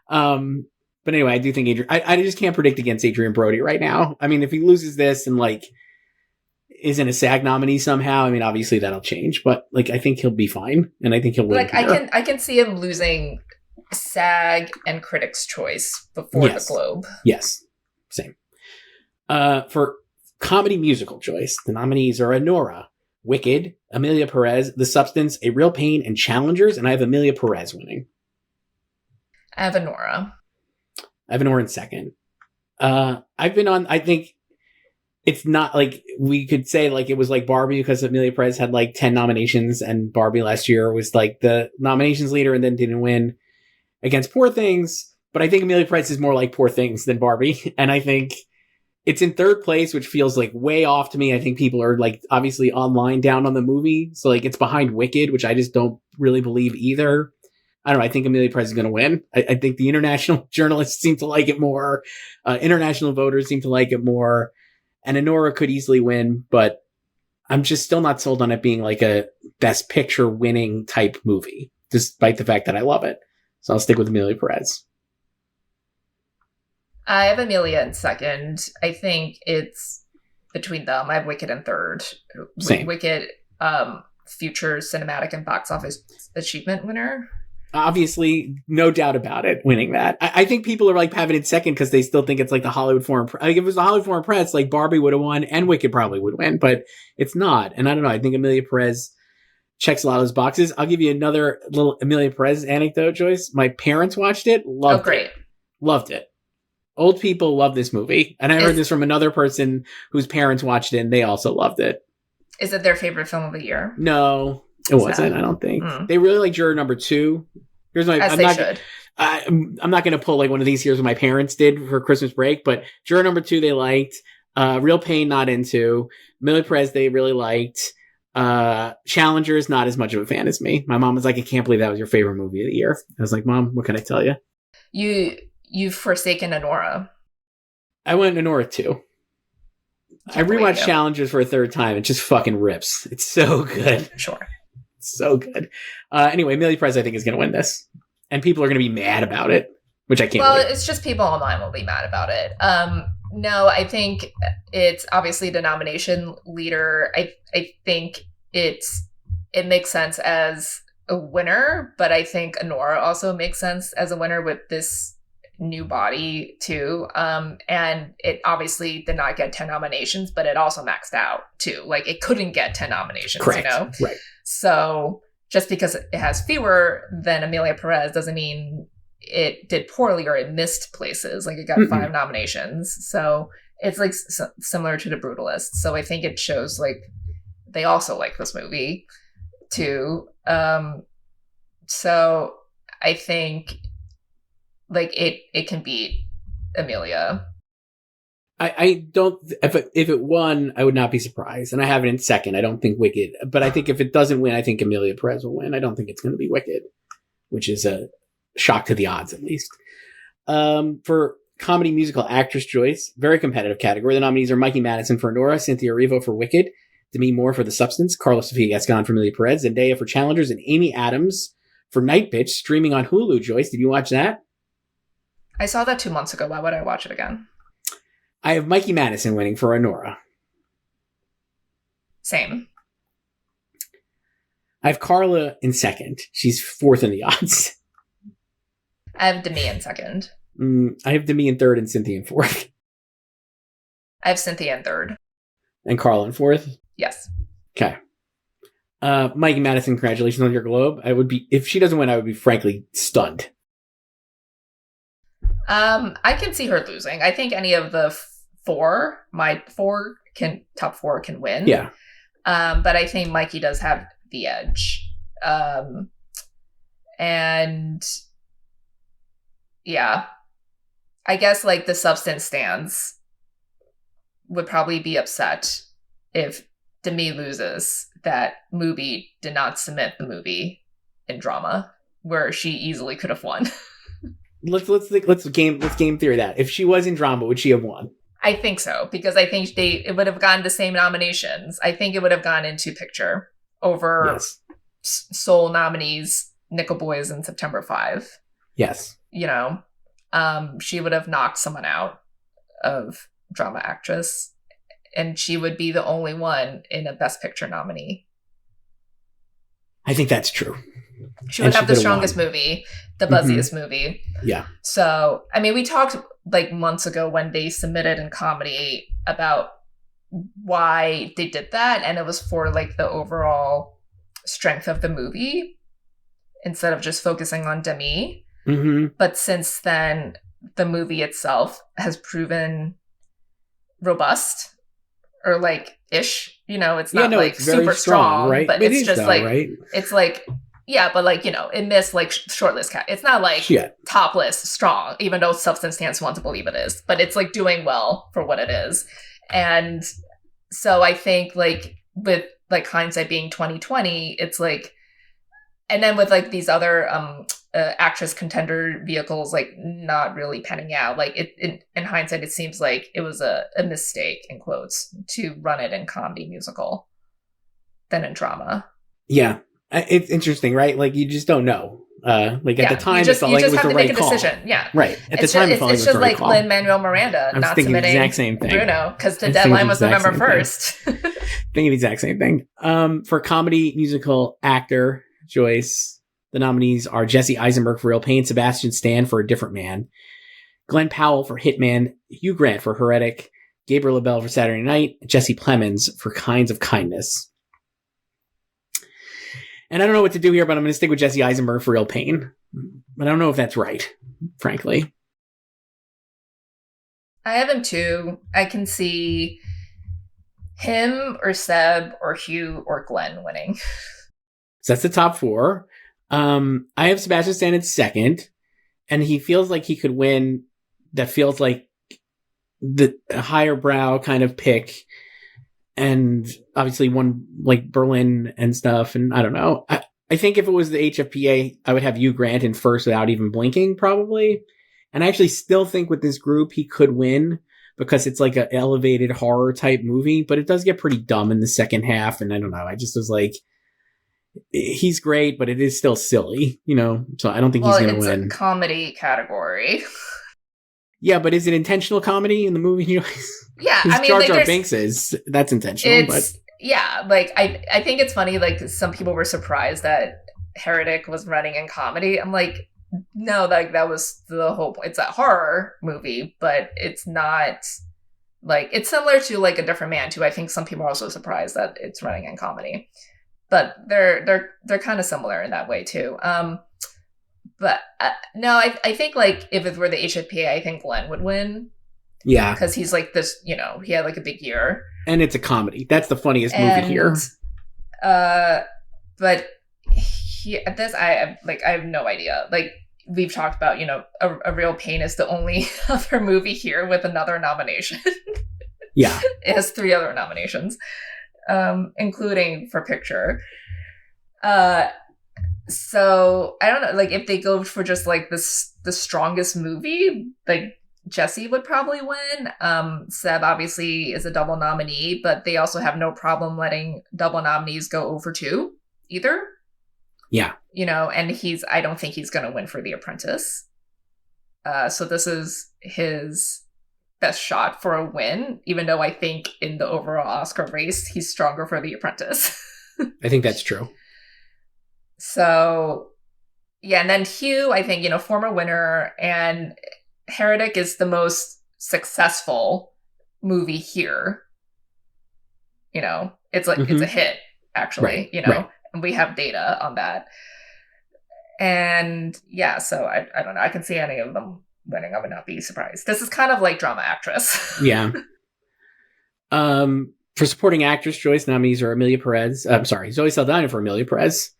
But anyway, I do think Adrian. I just can't predict against Adrian Brody right now. I mean, if he loses this and like isn't a SAG nominee somehow, I mean, obviously that'll change. But like, I think he'll be fine, and I think he'll win. Like, I can see him losing SAG and Critics' Choice before the Globe. Yes, same. For comedy musical choice, the nominees are Anora, Wicked, Amelia Perez, The Substance, A Real Pain, and Challengers, and I have Amelia Perez winning. I have Anora. I have Anora in second. I've been on, I think it's not like we could say like it was like Barbie because Amelia Perez had like 10 nominations and Barbie last year was like the nominations leader and then didn't win against Poor Things. But I think Amelia Perez is more like Poor Things than Barbie. And I think it's in third place, which feels like way off to me. I think people are like obviously online down on the movie. So like it's behind Wicked, which I just don't really believe either. I don't know. I think Amelia Perez is going to win. I think the international journalists seem to like it more. International voters seem to like it more. And Anora could easily win, but I'm just still not sold on it being like a best picture winning type movie, despite the fact that I love it. So I'll stick with Amelia Perez. I have Amelia in second. I think it's between them. I have Wicked in third. Same. Wicked, future cinematic and box office achievement winner. Obviously, no doubt about it, winning that. I think people are like having it second because they still think it's like the Hollywood Foreign Press. Like if it was the Hollywood Foreign Press, like Barbie would have won and Wicked probably would win, but it's not. And I don't know. I think Amelia Perez checks a lot of those boxes. I'll give you another little Amelia Perez anecdote, Joyce. My parents watched it. Loved it. Loved it. Old people love this movie. And I heard this from another person whose parents watched it and they also loved it. Is it their favorite film of the year? No. It wasn't, I don't think. They really like Juror Number 2. Here's my. I'm not going to pull like one of these years what my parents did for Christmas break, but Juror Number 2 they liked. Real Pain not into. Amelia Perez they really liked. Challengers not as much of a fan as me. My mom was like, I can't believe that was your favorite movie of the year. I was like, Mom, what can I tell you? You've forsaken Anora. I went Anora 2. I rewatched Challengers for a third time. It just fucking rips. It's so good. Sure. So good. Anyway, Amelia Perez, I think, is going to win this. And people are going to be mad about it, which I can't believe. It's just people online will be mad about it. No, I think it's obviously the nomination leader. I think it makes sense as a winner, but I think Anora also makes sense as a winner with this new body too. And it obviously did not get 10 nominations, but it also maxed out too. Like it couldn't get 10 nominations, Correct. You know? Right. So just because it has fewer than Amelia Perez doesn't mean it did poorly or it missed places. Like it got 5 nominations. So it's like similar to The Brutalist. So I think it shows like they also like this movie too. So I think like it can beat Amelia. I don't. If it won, I would not be surprised. And I have it in second. I don't think Wicked. But I think if it doesn't win, I think Amelia Perez will win. I don't think it's going to be Wicked, which is a shock to the odds, at least. For comedy musical actress Joyce, very competitive category. The nominees are Mikey Madison for Nora, Cynthia Erivo for Wicked, Demi Moore for The Substance, Carla Sofia Gascon for Amelia Perez, Zendaya for Challengers, and Amy Adams for Night Bitch, streaming on Hulu. Joyce, did you watch that? I saw that 2 months ago. Why would I watch it again? I have Mikey Madison winning for Nora. Same. I have Carla in second. She's fourth in the odds. I have Demi in second. I have Demi in third and Cynthia in fourth. I have Cynthia in third. And Carla in fourth? Yes. Okay. Mikey Madison, congratulations on your Globe. I would be, if she doesn't win, I would be frankly stunned. I can see her losing. I think any of the top four can win. Yeah. But I think Mikey does have the edge. And yeah, I guess like The Substance stands would probably be upset if Demi loses that Mubi did not submit the movie in drama, where she easily could have won. Let's game theory that. If she was in drama, would she have won? I think so, because I think it would have gotten the same nominations. I think it would have gone into picture over sole nominees, Nickel Boys and September 5. Yes. You know, she would have knocked someone out of drama actress, and she would be the only one in a Best Picture nominee. I think that's true. She would have the strongest movie, the buzziest movie. Yeah. So, I mean, we talked like months ago when they submitted in comedy about why they did that. And it was for like the overall strength of the movie instead of just focusing on Demi. Mm-hmm. But since then, the movie itself has proven robust or like ish. You know, it's not like it's super strong, right? But it's just like, right? It's like, yeah, but like, you know, it missed like shortlist cat. It's not like top list strong, even though Substance stands want to believe it is, but it's like doing well for what it is. And so I think like with like hindsight being 2020, it's like, and then with like these other actress contender vehicles like not really panning out, like in hindsight it seems like it was a mistake in quotes to run it in comedy musical than in drama. Yeah, it's interesting, right? Like you just don't know. Like at the time, it felt like it was the right call. Decision. Yeah, right. At the time, it felt like it was the right call. It's just like Lin-Manuel Miranda not submitting the exact same thing. Bruno because the deadline was November 1st. Thinking the exact same thing. For comedy musical actor Joyce, the nominees are Jesse Eisenberg for Real Pain, Sebastian Stan for A Different Man, Glenn Powell for Hitman, Hugh Grant for Heretic, Gabriel LaBelle for Saturday Night, Jesse Plemons for Kinds of Kindness. And I don't know what to do here, but I'm going to stick with Jesse Eisenberg for Real Pain. But I don't know if that's right, frankly. I have him too. I can see him or Seb or Hugh or Glenn winning. So that's the top four. I have Sebastian Stan in second, and he feels like he could win. That feels like the higher brow kind of pick. And obviously won like Berlin and stuff. And I don't know. I think if it was the HFPA, I would have Hugh Grant in first without even blinking, probably. And I actually still think with this group, he could win because it's like an elevated horror type movie, but it does get pretty dumb in the second half. And I don't know. I just was like, he's great, but it is still silly, you know? So I don't think he's going to win. It's a comedy category. Yeah, but is it intentional comedy in the movie? Yeah, I mean, Jar Jar Binks is. That's intentional. But yeah, like I think it's funny. Like some people were surprised that Heretic was running in comedy. I'm like, no, like that was the whole point. It's a horror movie, but it's not like it's similar to like A Different Man too. I think some people are also surprised that it's running in comedy, but they're kind of similar in that way too. But no, I think like if it were the HFPA, I think Glenn would win Yeah. Because he's like this, he had like a big year. And it's a comedy. That's the funniest movie here. But I have no idea. Like, we've talked about, A Real Pain is the only other movie here with another nomination. Yeah. It has 3 other nominations, including for picture. So I don't know, like, if they go for just like the strongest movie, like Jesse would probably win. Seb obviously is a double nominee, but they also have no problem letting double nominees go over 2 either. Yeah. And I don't think he's going to win for The Apprentice. So this is his best shot for a win, even though I think in the overall Oscar race, he's stronger for The Apprentice. I think that's true. So, yeah. And then Hugh, I think, former winner, and Heretic is the most successful movie here. It's like, it's a hit, actually, Right. and we have data on that. And yeah, so I don't know. I can see any of them winning. I would not be surprised. This is kind of like drama actress. Yeah. For supporting actress, Joyce nominees are Zoe Saldana for Amelia Perez,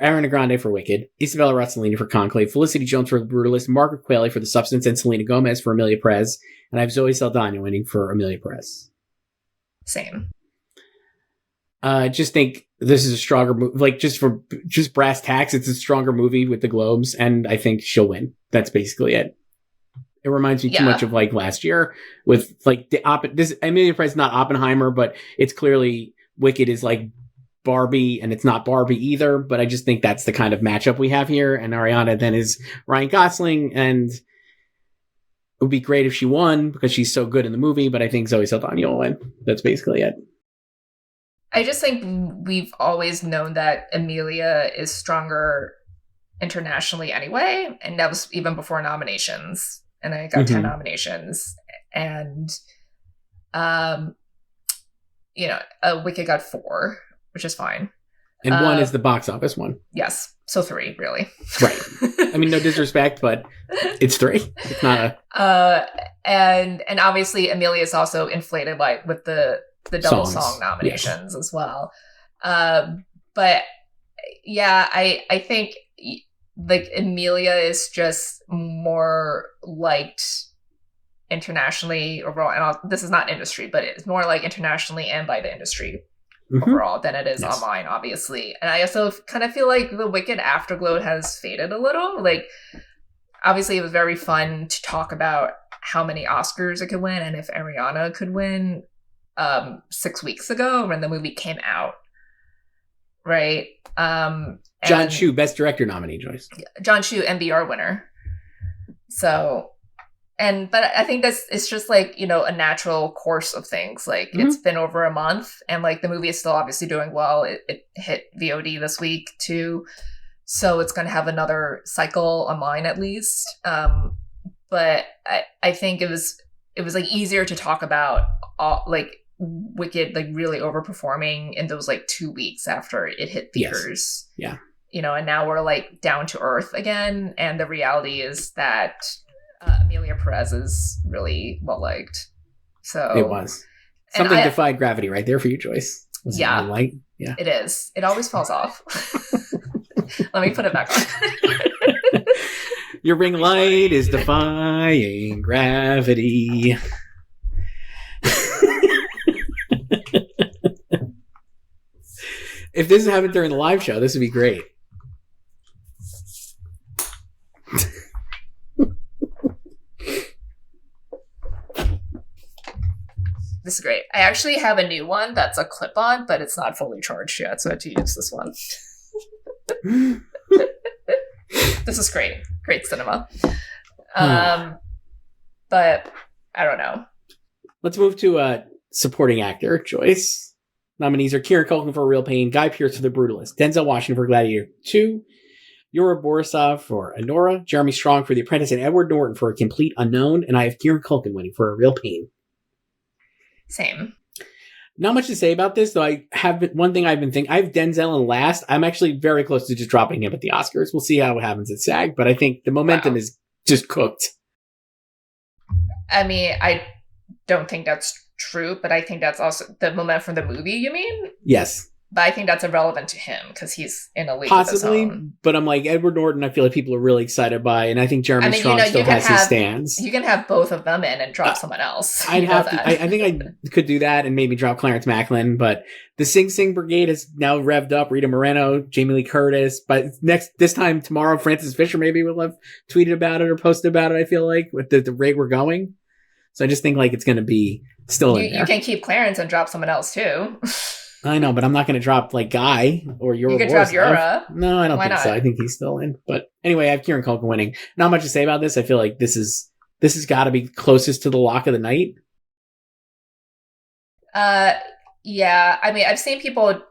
Ariana Grande for Wicked, Isabella Rossellini for Conclave, Felicity Jones for The Brutalist, Margaret Qualley for The Substance, and Selena Gomez for Amelia Perez. And I have Zoe Saldana winning for Amelia Perez. Same. I just think this is a stronger movie. Like, just brass tacks, it's a stronger movie with the Globes, and I think she'll win. That's basically it. It reminds me too much of like last year with like this Amelia Perez, not Oppenheimer, but it's clearly Wicked is like Barbie, and it's not Barbie either. But I just think that's the kind of matchup we have here. And Ariana then is Ryan Gosling, and it would be great if she won because she's so good in the movie. But I think Zoe Saldana will win. That's basically it. I just think we've always known that Amelia is stronger internationally anyway, and that was even before nominations. And then it got 10 nominations, and Wicked got 4, which is fine. And 1 is the box office one. Yes, so 3 really. Right. I mean, no disrespect, but it's 3. It's not a. And obviously Amelia is also inflated with the double song nominations as well. But yeah, I think like Amelia is just more liked internationally overall, and this is not industry, but it's more like internationally and by the industry overall than it is online, obviously. And I also kind of feel like the Wicked afterglow has faded a little. Like, obviously it was very fun to talk about how many Oscars it could win and if Ariana could win 6 weeks ago when the movie came out, right? John Chu, Best Director nominee, Joyce. John Chu, MBR winner. So, but I think it's just like, a natural course of things. Like, it's been over a month, and like the movie is still obviously doing well. It hit VOD this week too, so it's going to have another cycle online at least. But I think it was like easier to talk about like Wicked like really overperforming in those like 2 weeks after it hit theaters. Yes. Yeah. And now we're like down to earth again, and the reality is that Amelia Perez is really well liked. So it was something defied gravity right there for you, Joyce. Was yeah, light? Yeah, it is. It always falls off. Let me put it back on. Your ring light is defying gravity. If this happened during the live show, this would be great. This is great. I actually have a new one that's a clip-on, but it's not fully charged yet, so I had to use this one. This is great. Great cinema. But I don't know. Let's move to supporting actor, Joyce. Nominees are Kieran Culkin for Real Pain, Guy Pearce for The Brutalist, Denzel Washington for Gladiator 2, Yura Borisov for Anora, Jeremy Strong for The Apprentice, and Edward Norton for A Complete Unknown. And I have Kieran Culkin winning for A Real Pain. Same. Not much to say about this, though. One thing I've been thinking. I have Denzel in last. I'm actually very close to just dropping him at the Oscars. We'll see how it happens at SAG, but I think the momentum is just cooked. I mean, don't think that's true, but I think that's also the moment from the movie, you mean? Yes. But I think that's irrelevant to him because he's in a league Possibly, of his own. But I'm like, Edward Norton, I feel like people are really excited by, and I think Jeremy Strong still has his stands. You can have both of them in and drop someone else. I'd have to. I think I could do that and maybe drop Clarence Macklin, but the Sing Sing Brigade is now revved up. Rita Moreno, Jamie Lee Curtis, but this time tomorrow, Frances Fisher maybe will have tweeted about it or posted about it. I feel like with the rate we're going, so I just think like it's going to be still in there. You can keep Clarence and drop someone else too. I know, but I'm not going to drop like Guy or Yura. You could drop Yura. No, I don't think so. I think he's still in. But anyway, I have Kieran Culkin winning. Not much to say about this. I feel like this has got to be closest to the lock of the night. Yeah. I mean, I've seen people,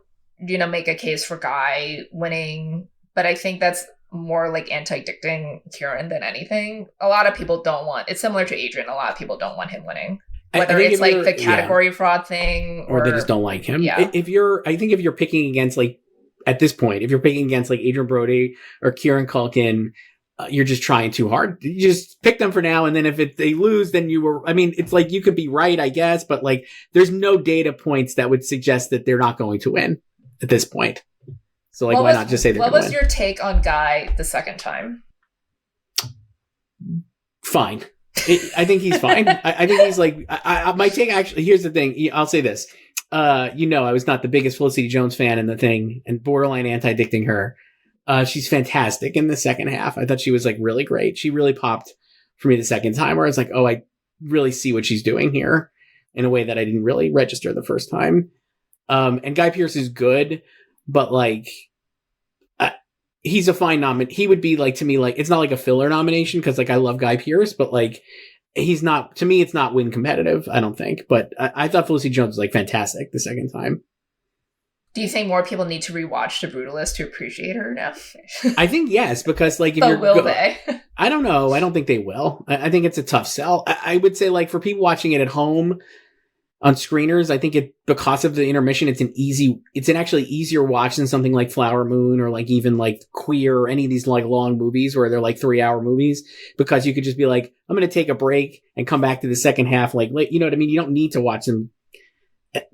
make a case for Guy winning, but I think that's more like anti-dicting Kieran than anything. A lot of people don't want. It's similar to Adrian. A lot of people don't want him winning. Whether it's like the category fraud thing or they just don't like him. Yeah. I think if you're picking against like at this point, if you're picking against like Adrian Brody or Kieran Culkin, you're just trying too hard. You just pick them for now. And then if they lose, then it's like you could be right, I guess. But like there's no data points that would suggest that they're not going to win at this point. So like, why not just say they're going to win? What was your take on Guy the second time? Fine. I think he's fine. I think he's like, my take actually, here's the thing. I'll say this. I was not the biggest Felicity Jones fan in the thing and borderline anti-dicting her. She's fantastic in the second half. I thought she was like really great. She really popped for me the second time where I was like, oh, I really see what she's doing here in a way that I didn't really register the first time. And Guy Pearce is good, but like, he's a fine nominee. He would be like, to me, like, it's not like a filler nomination because like I love Guy Pearce, but like he's not, to me, it's not win competitive, I don't think. But I thought Felicity Jones was like fantastic the second time. Do you think more people need to rewatch The Brutalist to appreciate her now? I think yes, because like if will they? I don't know. I don't think they will. I think it's a tough sell. I would say like for people watching it at home on screeners, I think because of the intermission, it's an actually easier watch than something like Flower Moon or like even like Queer or any of these like long movies where they're like 3-hour movies, because you could just be like, I'm going to take a break and come back to the second half. Like, you know what I mean? You don't need to watch them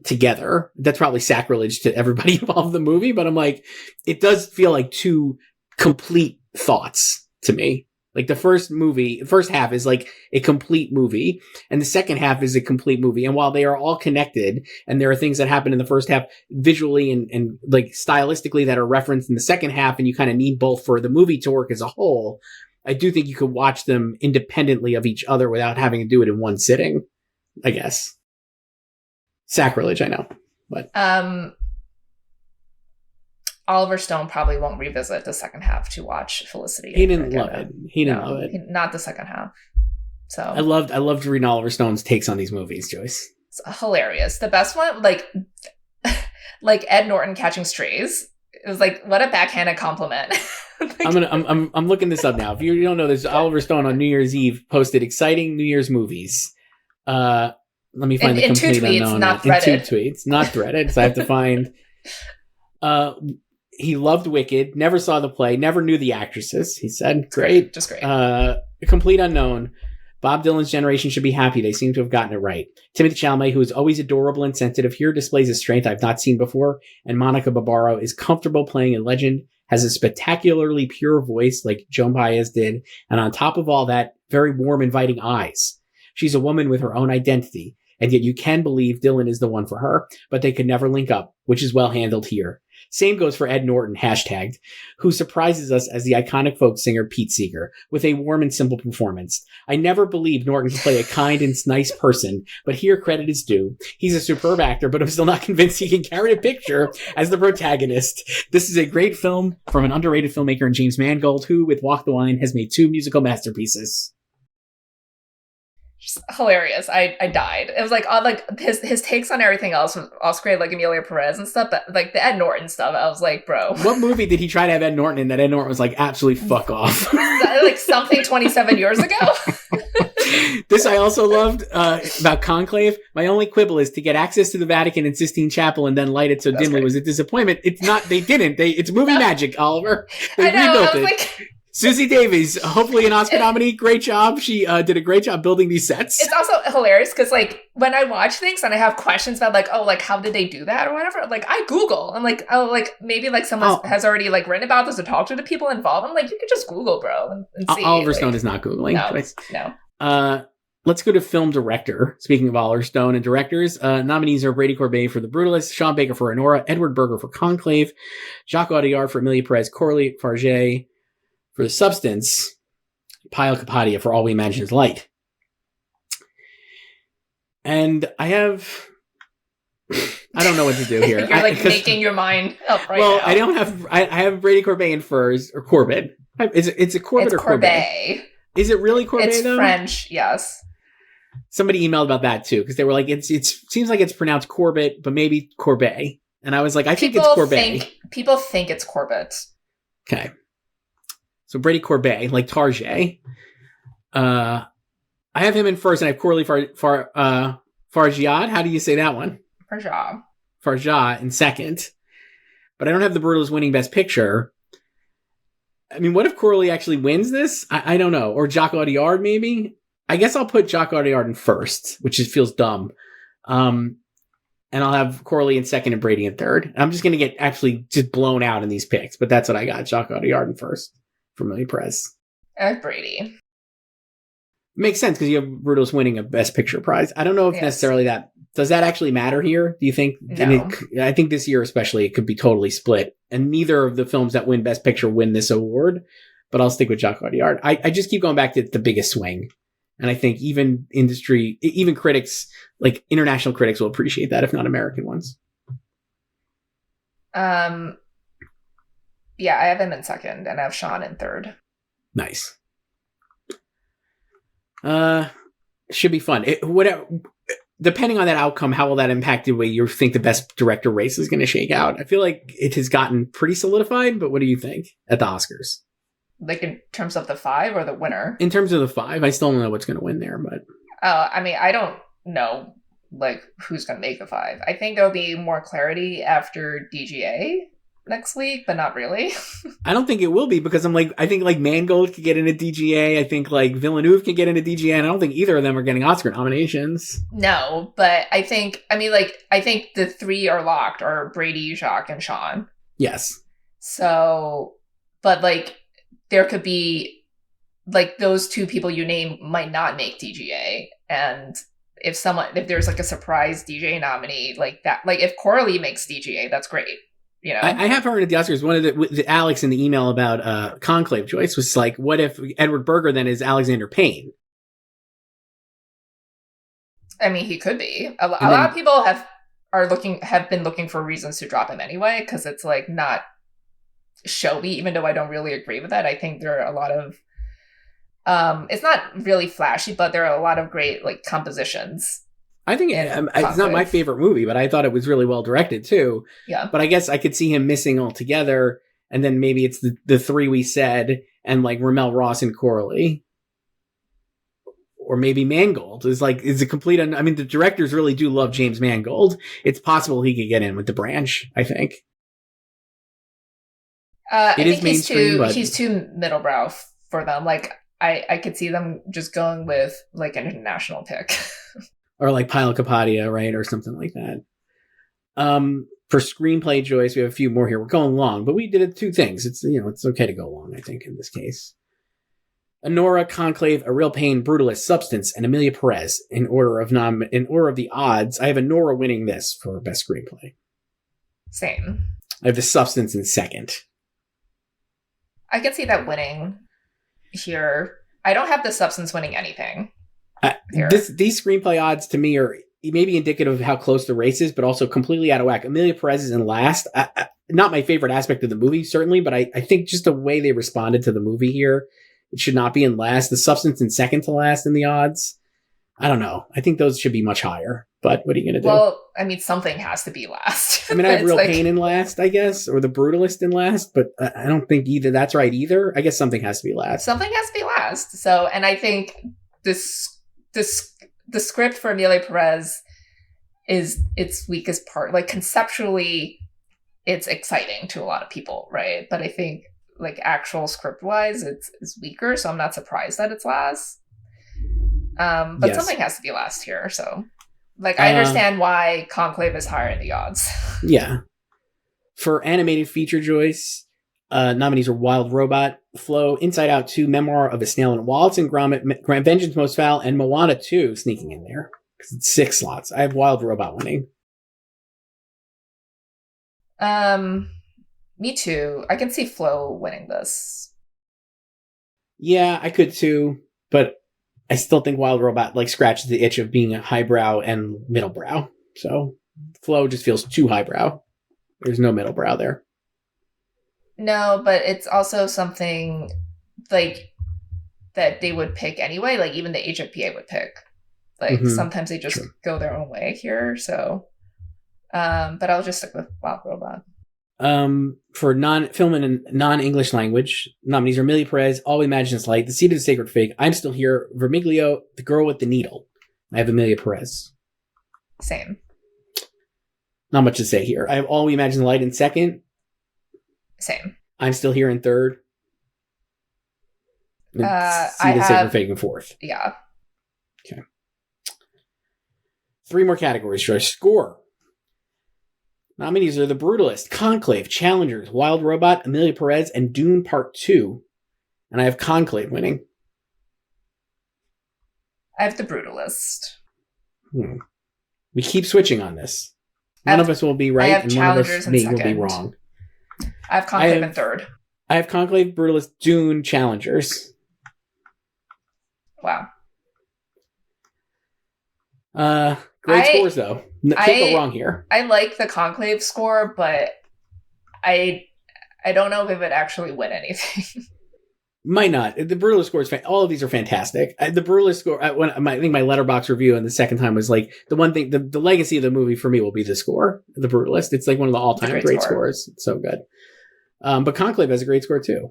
together. That's probably sacrilege to everybody involved in the movie, but I'm like, it does feel like two complete thoughts to me. Like the first half is like a complete movie and the second half is a complete movie. And while they are all connected and there are things that happen in the first half visually and like stylistically that are referenced in the second half, and you kind of need both for the movie to work as a whole, I do think you could watch them independently of each other without having to do it in one sitting, I guess. Sacrilege, I know, but Oliver Stone probably won't revisit the second half to watch Felicity. He didn't love it. He didn't love it. Not the second half. So I loved reading Oliver Stone's takes on these movies, Joyce. It's hilarious. The best one, like Ed Norton catching strays. It was like, what a backhanded compliment. I'm looking this up now. If you don't know this, Oliver Stone on New Year's Eve posted exciting New Year's movies. Let me find the complete in 2 tweets, unknown. not threaded. In 2 tweets, not threaded. So I have to find. He loved Wicked, never saw the play, never knew the actresses. He said, great. Just great. A complete unknown. Bob Dylan's generation should be happy. They seem to have gotten it right. Timothy Chalamet, who is always adorable and sensitive, here displays a strength I've not seen before. And Monica Barbaro is comfortable playing a legend, has a spectacularly pure voice like Joan Baez did. And on top of all that, very warm, inviting eyes. She's a woman with her own identity. And yet you can believe Dylan is the one for her, but they could never link up, which is well handled here. Same goes for Ed Norton, #, who surprises us as the iconic folk singer Pete Seeger with a warm and simple performance. I never believed Norton could play a kind and nice person, but here credit is due. He's a superb actor, but I'm still not convinced he can carry a picture as the protagonist. This is a great film from an underrated filmmaker in James Mangold, who, with Walk the Line, has made 2 musical masterpieces. Just hilarious. I died. It was like on like his takes on everything else was also great, like Amelia Perez and stuff, but like the Ed Norton stuff, I was like, bro. What movie did he try to have Ed Norton in that Ed Norton was like, absolutely fuck off? Like something 27 years ago? This I also loved about Conclave. My only quibble is to get access to the Vatican and Sistine Chapel and then light it so dimly was a disappointment. It's not, they didn't. It's movie magic, Oliver. They rebuilt it. Like, Susie Davies, hopefully an Oscar nominee. Great job. She did a great job building these sets. It's also hilarious because, like, when I watch things and I have questions about, like, oh, like, how did they do that or whatever, like, I Google. I'm like, oh, like, maybe, like, someone has already, like, written about this or talked to the people involved. I'm like, you could just Google, bro, and see. Oliver Stone is not Googling. No. Let's go to film director. Speaking of Oliver Stone and directors, nominees are Brady Corbet for The Brutalist, Sean Baker for Anora, Edward Berger for Conclave, Jacques Audiard for Amelia Perez, Coralie Farge for The Substance, Pyle Kapadia for All We Imagine Is Light. And I don't know what to do here. You're like making your mind up right now. Well, I don't have, I have Brady Corbet in Furs, or Corbett. It's a Corbett or Corbet? Is it really Corbet it's though? French, yes. Somebody emailed about that too, because they were like, it seems like it's pronounced Corbett, but maybe Corbet. And I was like, I think it's Corbet. People think it's Corbett. Okay. So Brady Corbet, like Tarjay. I have him in first, and I have Coralie Fargiad. How do you say that one? Farjad in second. But I don't have The Brutalist winning Best Picture. I mean, what if Coralie actually wins this? I don't know. Or Jacques Audiard, maybe? I guess I'll put Jacques Audiard in first, which feels dumb. And I'll have Coralie in second and Brady in third. I'm just going to get actually just blown out in these picks, but that's what I got. Jacques Audiard in first for Amelia Perez. I have Brady. Makes sense because you have Brutalist winning a Best Picture prize. I don't know if necessarily does that actually matter here? Do you think? No. I think this year especially, it could be totally split. And neither of the films that win Best Picture win this award, but I'll stick with Jacques Audiard. I just keep going back to the biggest swing. And I think even critics, like international critics, will appreciate that, if not American ones. Yeah, I have him in second, and I have Sean in third. Nice. Should be fun. Depending on that outcome, how will that impact the way you think the Best Director race is going to shake out? I feel like it has gotten pretty solidified, but what do you think at the Oscars? Like in terms of the 5 or the winner? In terms of the 5, I still don't know what's going to win there, but... I mean, I don't know, like, who's going to make the 5. I think there'll be more clarity after DGA next week, but not really. I don't think it will be, because I think, like, Mangold could get into DGA, I think, like, Villeneuve can get into DGA, and I don't think either of them are getting Oscar nominations. No, but I think the 3 are locked, are Brady, Jacques, and Sean. Yes. So, but, like... there could be, like, those 2 people you name might not make DGA. And if there's, like, a surprise DJ nominee, like that, like, if Coralie makes DGA, that's great. You know? I have heard at the Oscars, one of the Alex in the email about Conclave, Joyce, was like, what if Edward Berger then is Alexander Payne? I mean, he could be. A lot of people have been looking for reasons to drop him anyway, because it's, like, not showy, even though I don't really agree with that. I think there are a lot of it's not really flashy, but there are a lot of great, like, compositions. I think it's not my favorite movie, but I thought it was really well directed too. Yeah. But I guess I could see him missing altogether, and then maybe it's the 3 we said, and like Ramel Ross and Coralie. Or maybe Mangold is a complete... I mean, the directors really do love James Mangold. It's possible he could get in with The Branch, I think. I think he's too middlebrow for them. Like, I could see them just going with, like, an international pick. Or like Pyle Kapadia, right? Or something like that. For screenplay, Joyce, we have a few more here. We're going long, but we did 2 things. It's okay to go long, I think, in this case. Anora, Conclave, A Real Pain, Brutalist, Substance, and Amelia Perez in order of the odds. I have Anora winning this for Best Screenplay. Same. I have The Substance in second. I can see that winning here. I don't have The Substance winning anything. These screenplay odds to me are maybe indicative of how close the race is, but also completely out of whack. Amelia Perez is in last. Not my favorite aspect of the movie, certainly, but I think just the way they responded to the movie here, it should not be in last. The Substance in second to last in the odds. I don't know. I think those should be much higher, but what are you going to do? Well, I mean, something has to be last. I mean, I have Real Pain in last, I guess, or The Brutalist in last, but I don't think that's right either. I guess something has to be last. Something has to be last. So, and I think the script for Amelia Perez is its weakest part. Like, conceptually, it's exciting to a lot of people, right? But I think, like actual script wise, it's weaker. So I'm not surprised that it's last. But Yes. something has to be last here. So, like, I understand why Conclave is higher in the odds. Yeah. For animated feature, Joyce, nominees are Wild Robot, Flow, Inside Out 2, Memoir of a Snail and Waltz, and Grand Vengeance Most Foul, and Moana 2 sneaking in there. Because it's 6 slots. I have Wild Robot winning. Me too. I can see Flow winning this. Yeah, I could too, but I still think Wild Robot like scratches the itch of being a highbrow and middlebrow. So Flow just feels too highbrow. There's no middlebrow there. No, but it's also something like that they would pick anyway. Like even the HFPA would pick. Like sometimes they just go their own way here. So, but I'll just stick with Wild Robot. For non-film and non-English language, nominees are Amelia Perez, All We Imagine Is Light, The Seed of the Sacred Fig, I'm Still Here, Vermiglio, The Girl with the Needle. I have Amelia Perez. Same. Not much to say here. I have All We Imagine Is Light in second. Same. I'm Still Here in third. Seed of the Sacred Fig in fourth. Yeah. Okay. 3 more categories. Joyce. Score. Nominees are The Brutalist, Conclave, Challengers, Wild Robot, Amelia Perez, and Dune Part 2. And I have Conclave winning. I have The Brutalist. We keep switching on this. One of us will be right, and one of us will be wrong. I have Conclave in third. I have Conclave, Brutalist, Dune, Challengers. Wow. Great scores, though. Can't go wrong here. I like the Conclave score, but I don't know if it would actually win anything. Might not. The Brutalist score is all of these are fantastic. The Brutalist score, I think my Letterboxd review and the second time was like the one thing, the legacy of the movie for me will be the score, the Brutalist. It's like one of the all-time great scores. It's so good. But Conclave has a great score too.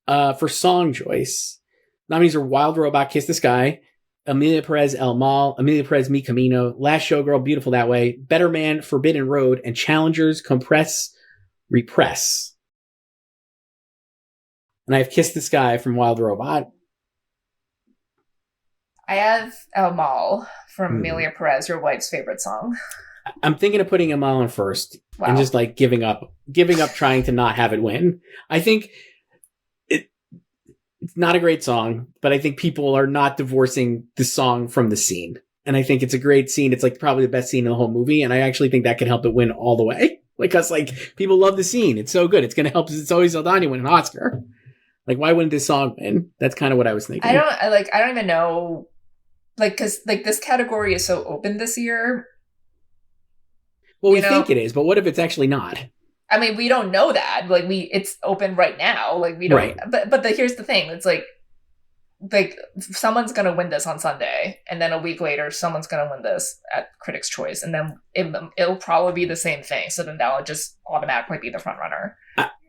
For song choice, nominees are Wild Robot, Kiss the Sky, Amelia Perez, El Mal, Amelia Perez, Mi Camino, Last Showgirl, Beautiful That Way, Better Man, Forbidden Road, and Challengers, Compress, Repress. And I have Kiss the Sky from Wild Robot. I have El Mal from Amelia Perez, your wife's favorite song. I'm thinking of putting El Mal in first and just like giving up trying to not have it win. I think it's not a great song, but I think people are not divorcing the song from the scene. And I think it's a great scene. It's like probably the best scene in the whole movie. And I actually think that can help it win all the way. Because like people love the scene. It's so good. It's going to help Zoe Saldana win an Oscar. Like, why wouldn't this song win? That's kind of what I was thinking. I don't even know. Like, because like this category is so open this year. Well, we think it is, but what if it's actually not? I mean, we don't know that. Like, it's open right now. Like, we don't. Right. But here's the thing. It's like someone's gonna win this on Sunday, and then a week later, someone's gonna win this at Critics' Choice, and then it'll probably be the same thing. So then that'll just automatically be the front runner.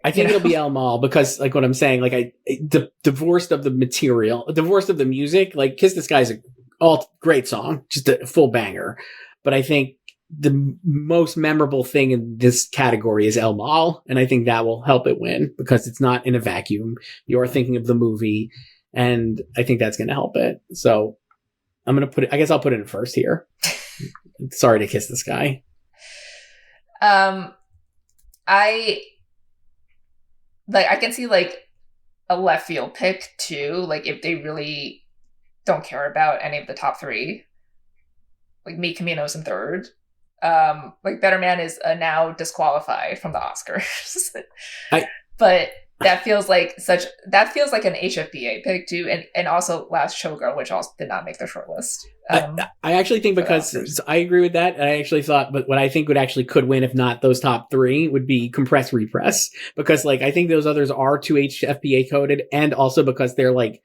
I think it'll be El Mal because, like, what I'm saying, like, divorced of the material, divorced of the music, like, Kiss the Sky is a great song, just a full banger. But I think the most memorable thing in this category is El Mal, and I think that will help it win because it's not in a vacuum. You are thinking of the movie, and I think that's going to help it. So I'm going to put it, I guess I'll put it in first here. Sorry to Kiss the Sky. I can see like a left field pick too. Like if they really don't care about any of the top 3, like Mi Camino's in third. Like Better Man is now disqualified from the Oscars. But that feels like an HFBA pick too, and also Last Showgirl, which also did not make the shortlist. I actually think because I agree with that. I actually thought, but what I think could win, if not those top 3, would be Compress Repress, because like I think those others are too HFBA coded, and also because they're like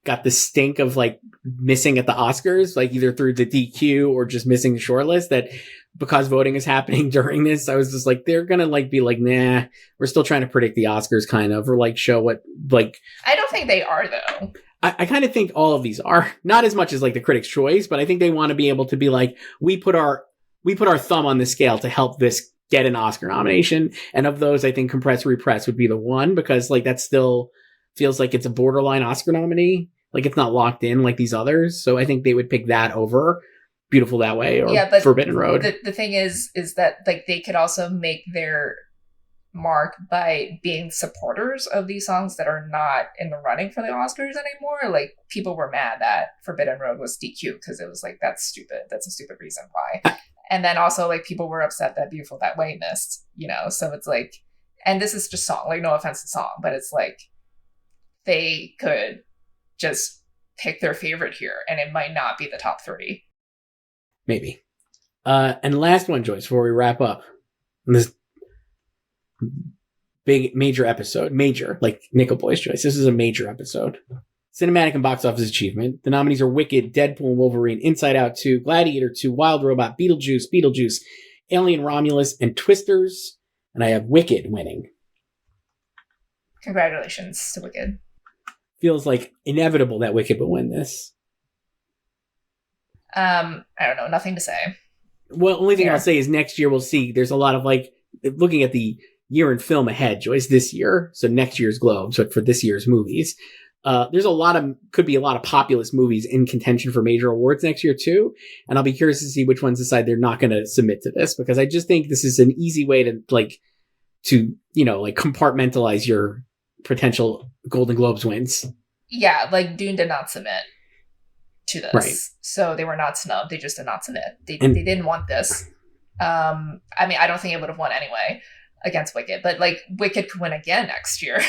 got the stink of like missing at the Oscars, like either through the DQ or just missing the shortlist, that because voting is happening during this, I was just like, they're gonna like be like, nah, we're still trying to predict the Oscars kind of, or like show what, like. I don't think they are though. I kind of think all of these are, not as much as like the Critics' Choice, but I think they want to be able to be like, we put our thumb on the scale to help this get an Oscar nomination. And of those, I think Compress Repress would be the one, because like that still feels like it's a borderline Oscar nominee. Like it's not locked in like these others. So I think they would pick that over Beautiful That Way or but Forbidden Road. The thing is that like they could also make their mark by being supporters of these songs that are not in the running for the Oscars anymore. Like people were mad that Forbidden Road was DQ because it was like, that's stupid. That's a stupid reason why. And then also like people were upset that Beautiful That Way missed, you know? So it's like, and this is just song, like no offense to song, but it's like they could just pick their favorite here and it might not be the top 3. Maybe. And last one, Joyce, before we wrap up. This big major episode, like Nickel Boys, Joyce. This is a major episode. Cinematic and box office achievement. The nominees are Wicked, Deadpool and Wolverine, Inside Out 2, Gladiator 2, Wild Robot, Beetlejuice, Alien Romulus, and Twisters. And I have Wicked winning. Congratulations to Wicked. Feels like inevitable that Wicked will win this. I don't know. Nothing to say. Well, only thing I'll say is next year we'll see. There's a lot of like, looking at the year in film ahead, Joyce, this year. So next year's Globes, but for this year's movies. There's could be a lot of populist movies in contention for major awards next year too. And I'll be curious to see which ones decide they're not going to submit to this, because I just think this is an easy way to compartmentalize your potential Golden Globes wins. Yeah. Like Dune did not submit to this. Right. So they were not snubbed. They just did not submit. They didn't want this. I mean, I don't think it would have won anyway against Wicked, but like Wicked could win again next year.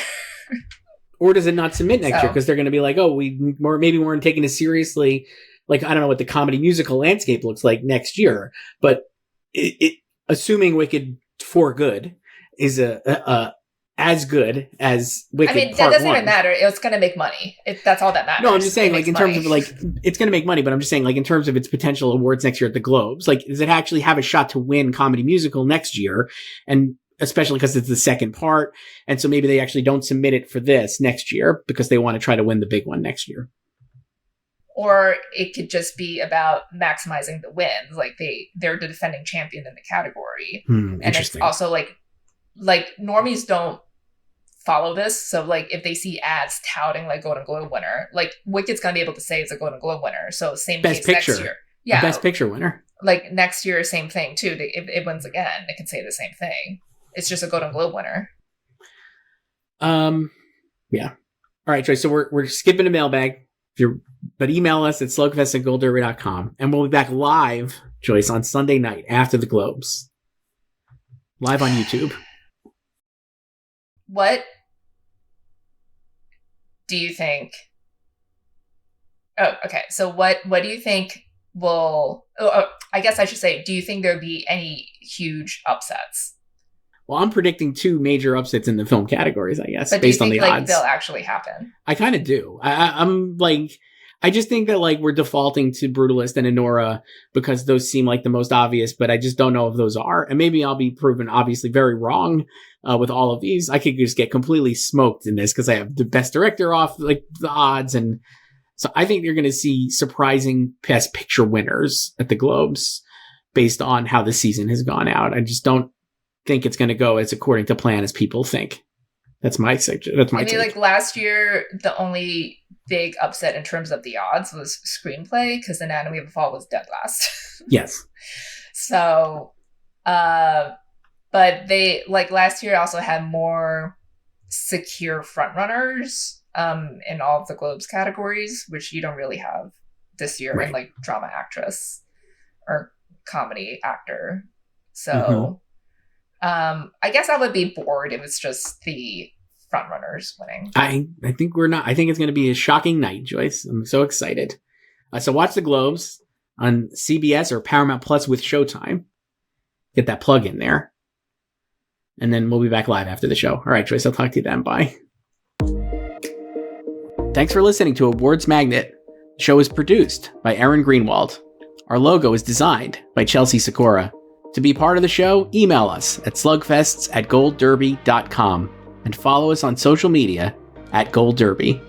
Or does it not submit next year? Because they're going to be like, oh, maybe we weren't taking it seriously. Like, I don't know what the comedy musical landscape looks like next year, but assuming Wicked for good is as good as Wicked. I mean, that doesn't even matter. It's going to make money. That's all that matters. No, I'm just saying, like, in terms of, like, it's going to make money, but I'm just saying, like, in terms of its potential awards next year at the Globes, like, does it actually have a shot to win comedy musical next year? And especially because it's the second part. And so maybe they actually don't submit it for this next year because they want to try to win the big one next year. Or it could just be about maximizing the wins. Like they're the defending champion in the category. And it's also like normies don't follow this. So like if they see ads touting like Golden Globe winner, like Wicked's going to be able to say it's a Golden Globe winner. So same Best case Picture. next year. Yeah. Best Picture winner. Like next year, same thing too. If it wins again, it can say the same thing. It's just a Golden Globe winner. Yeah. All right, Joyce. So we're skipping a mailbag. But email us at slugfest@goldderby.com. And we'll be back live, Joyce, on Sunday night after the Globes. Live on YouTube. What do you think? Oh, okay. So what do you think will... I guess I should say, do you think there'll be any huge upsets? Well, I'm predicting 2 major upsets in the film categories, I guess, but based on the odds. They'll actually happen? I kind of do. I'm like, I just think that like we're defaulting to Brutalist and Anora because those seem like the most obvious, but I just don't know if those are. And maybe I'll be proven obviously very wrong with all of these. I could just get completely smoked in this because I have the best director off like the odds. And so I think you're going to see surprising Best Picture winners at the Globes based on how the season has gone out. I just don't think it's going to go as according to plan as people think. That's my take. Like last year, the only big upset in terms of the odds was screenplay because Anatomy of a Fall was dead last. Yes. So, but they like last year also had more secure frontrunners in all of the Globes categories, which you don't really have this year in like drama actress or comedy actor. So. I guess I would be bored if it's just the frontrunners winning. I think we're not. I think it's going to be a shocking night, Joyce. I'm so excited. So watch the Globes on CBS or Paramount Plus with Showtime. Get that plug in there. And then we'll be back live after the show. All right, Joyce, I'll talk to you then. Bye. Thanks for listening to Awards Magnet. The show is produced by Aaron Greenwald. Our logo is designed by Chelsea Sikora. To be part of the show, email us at slugfests@goldderby.com and follow us on social media @goldderby.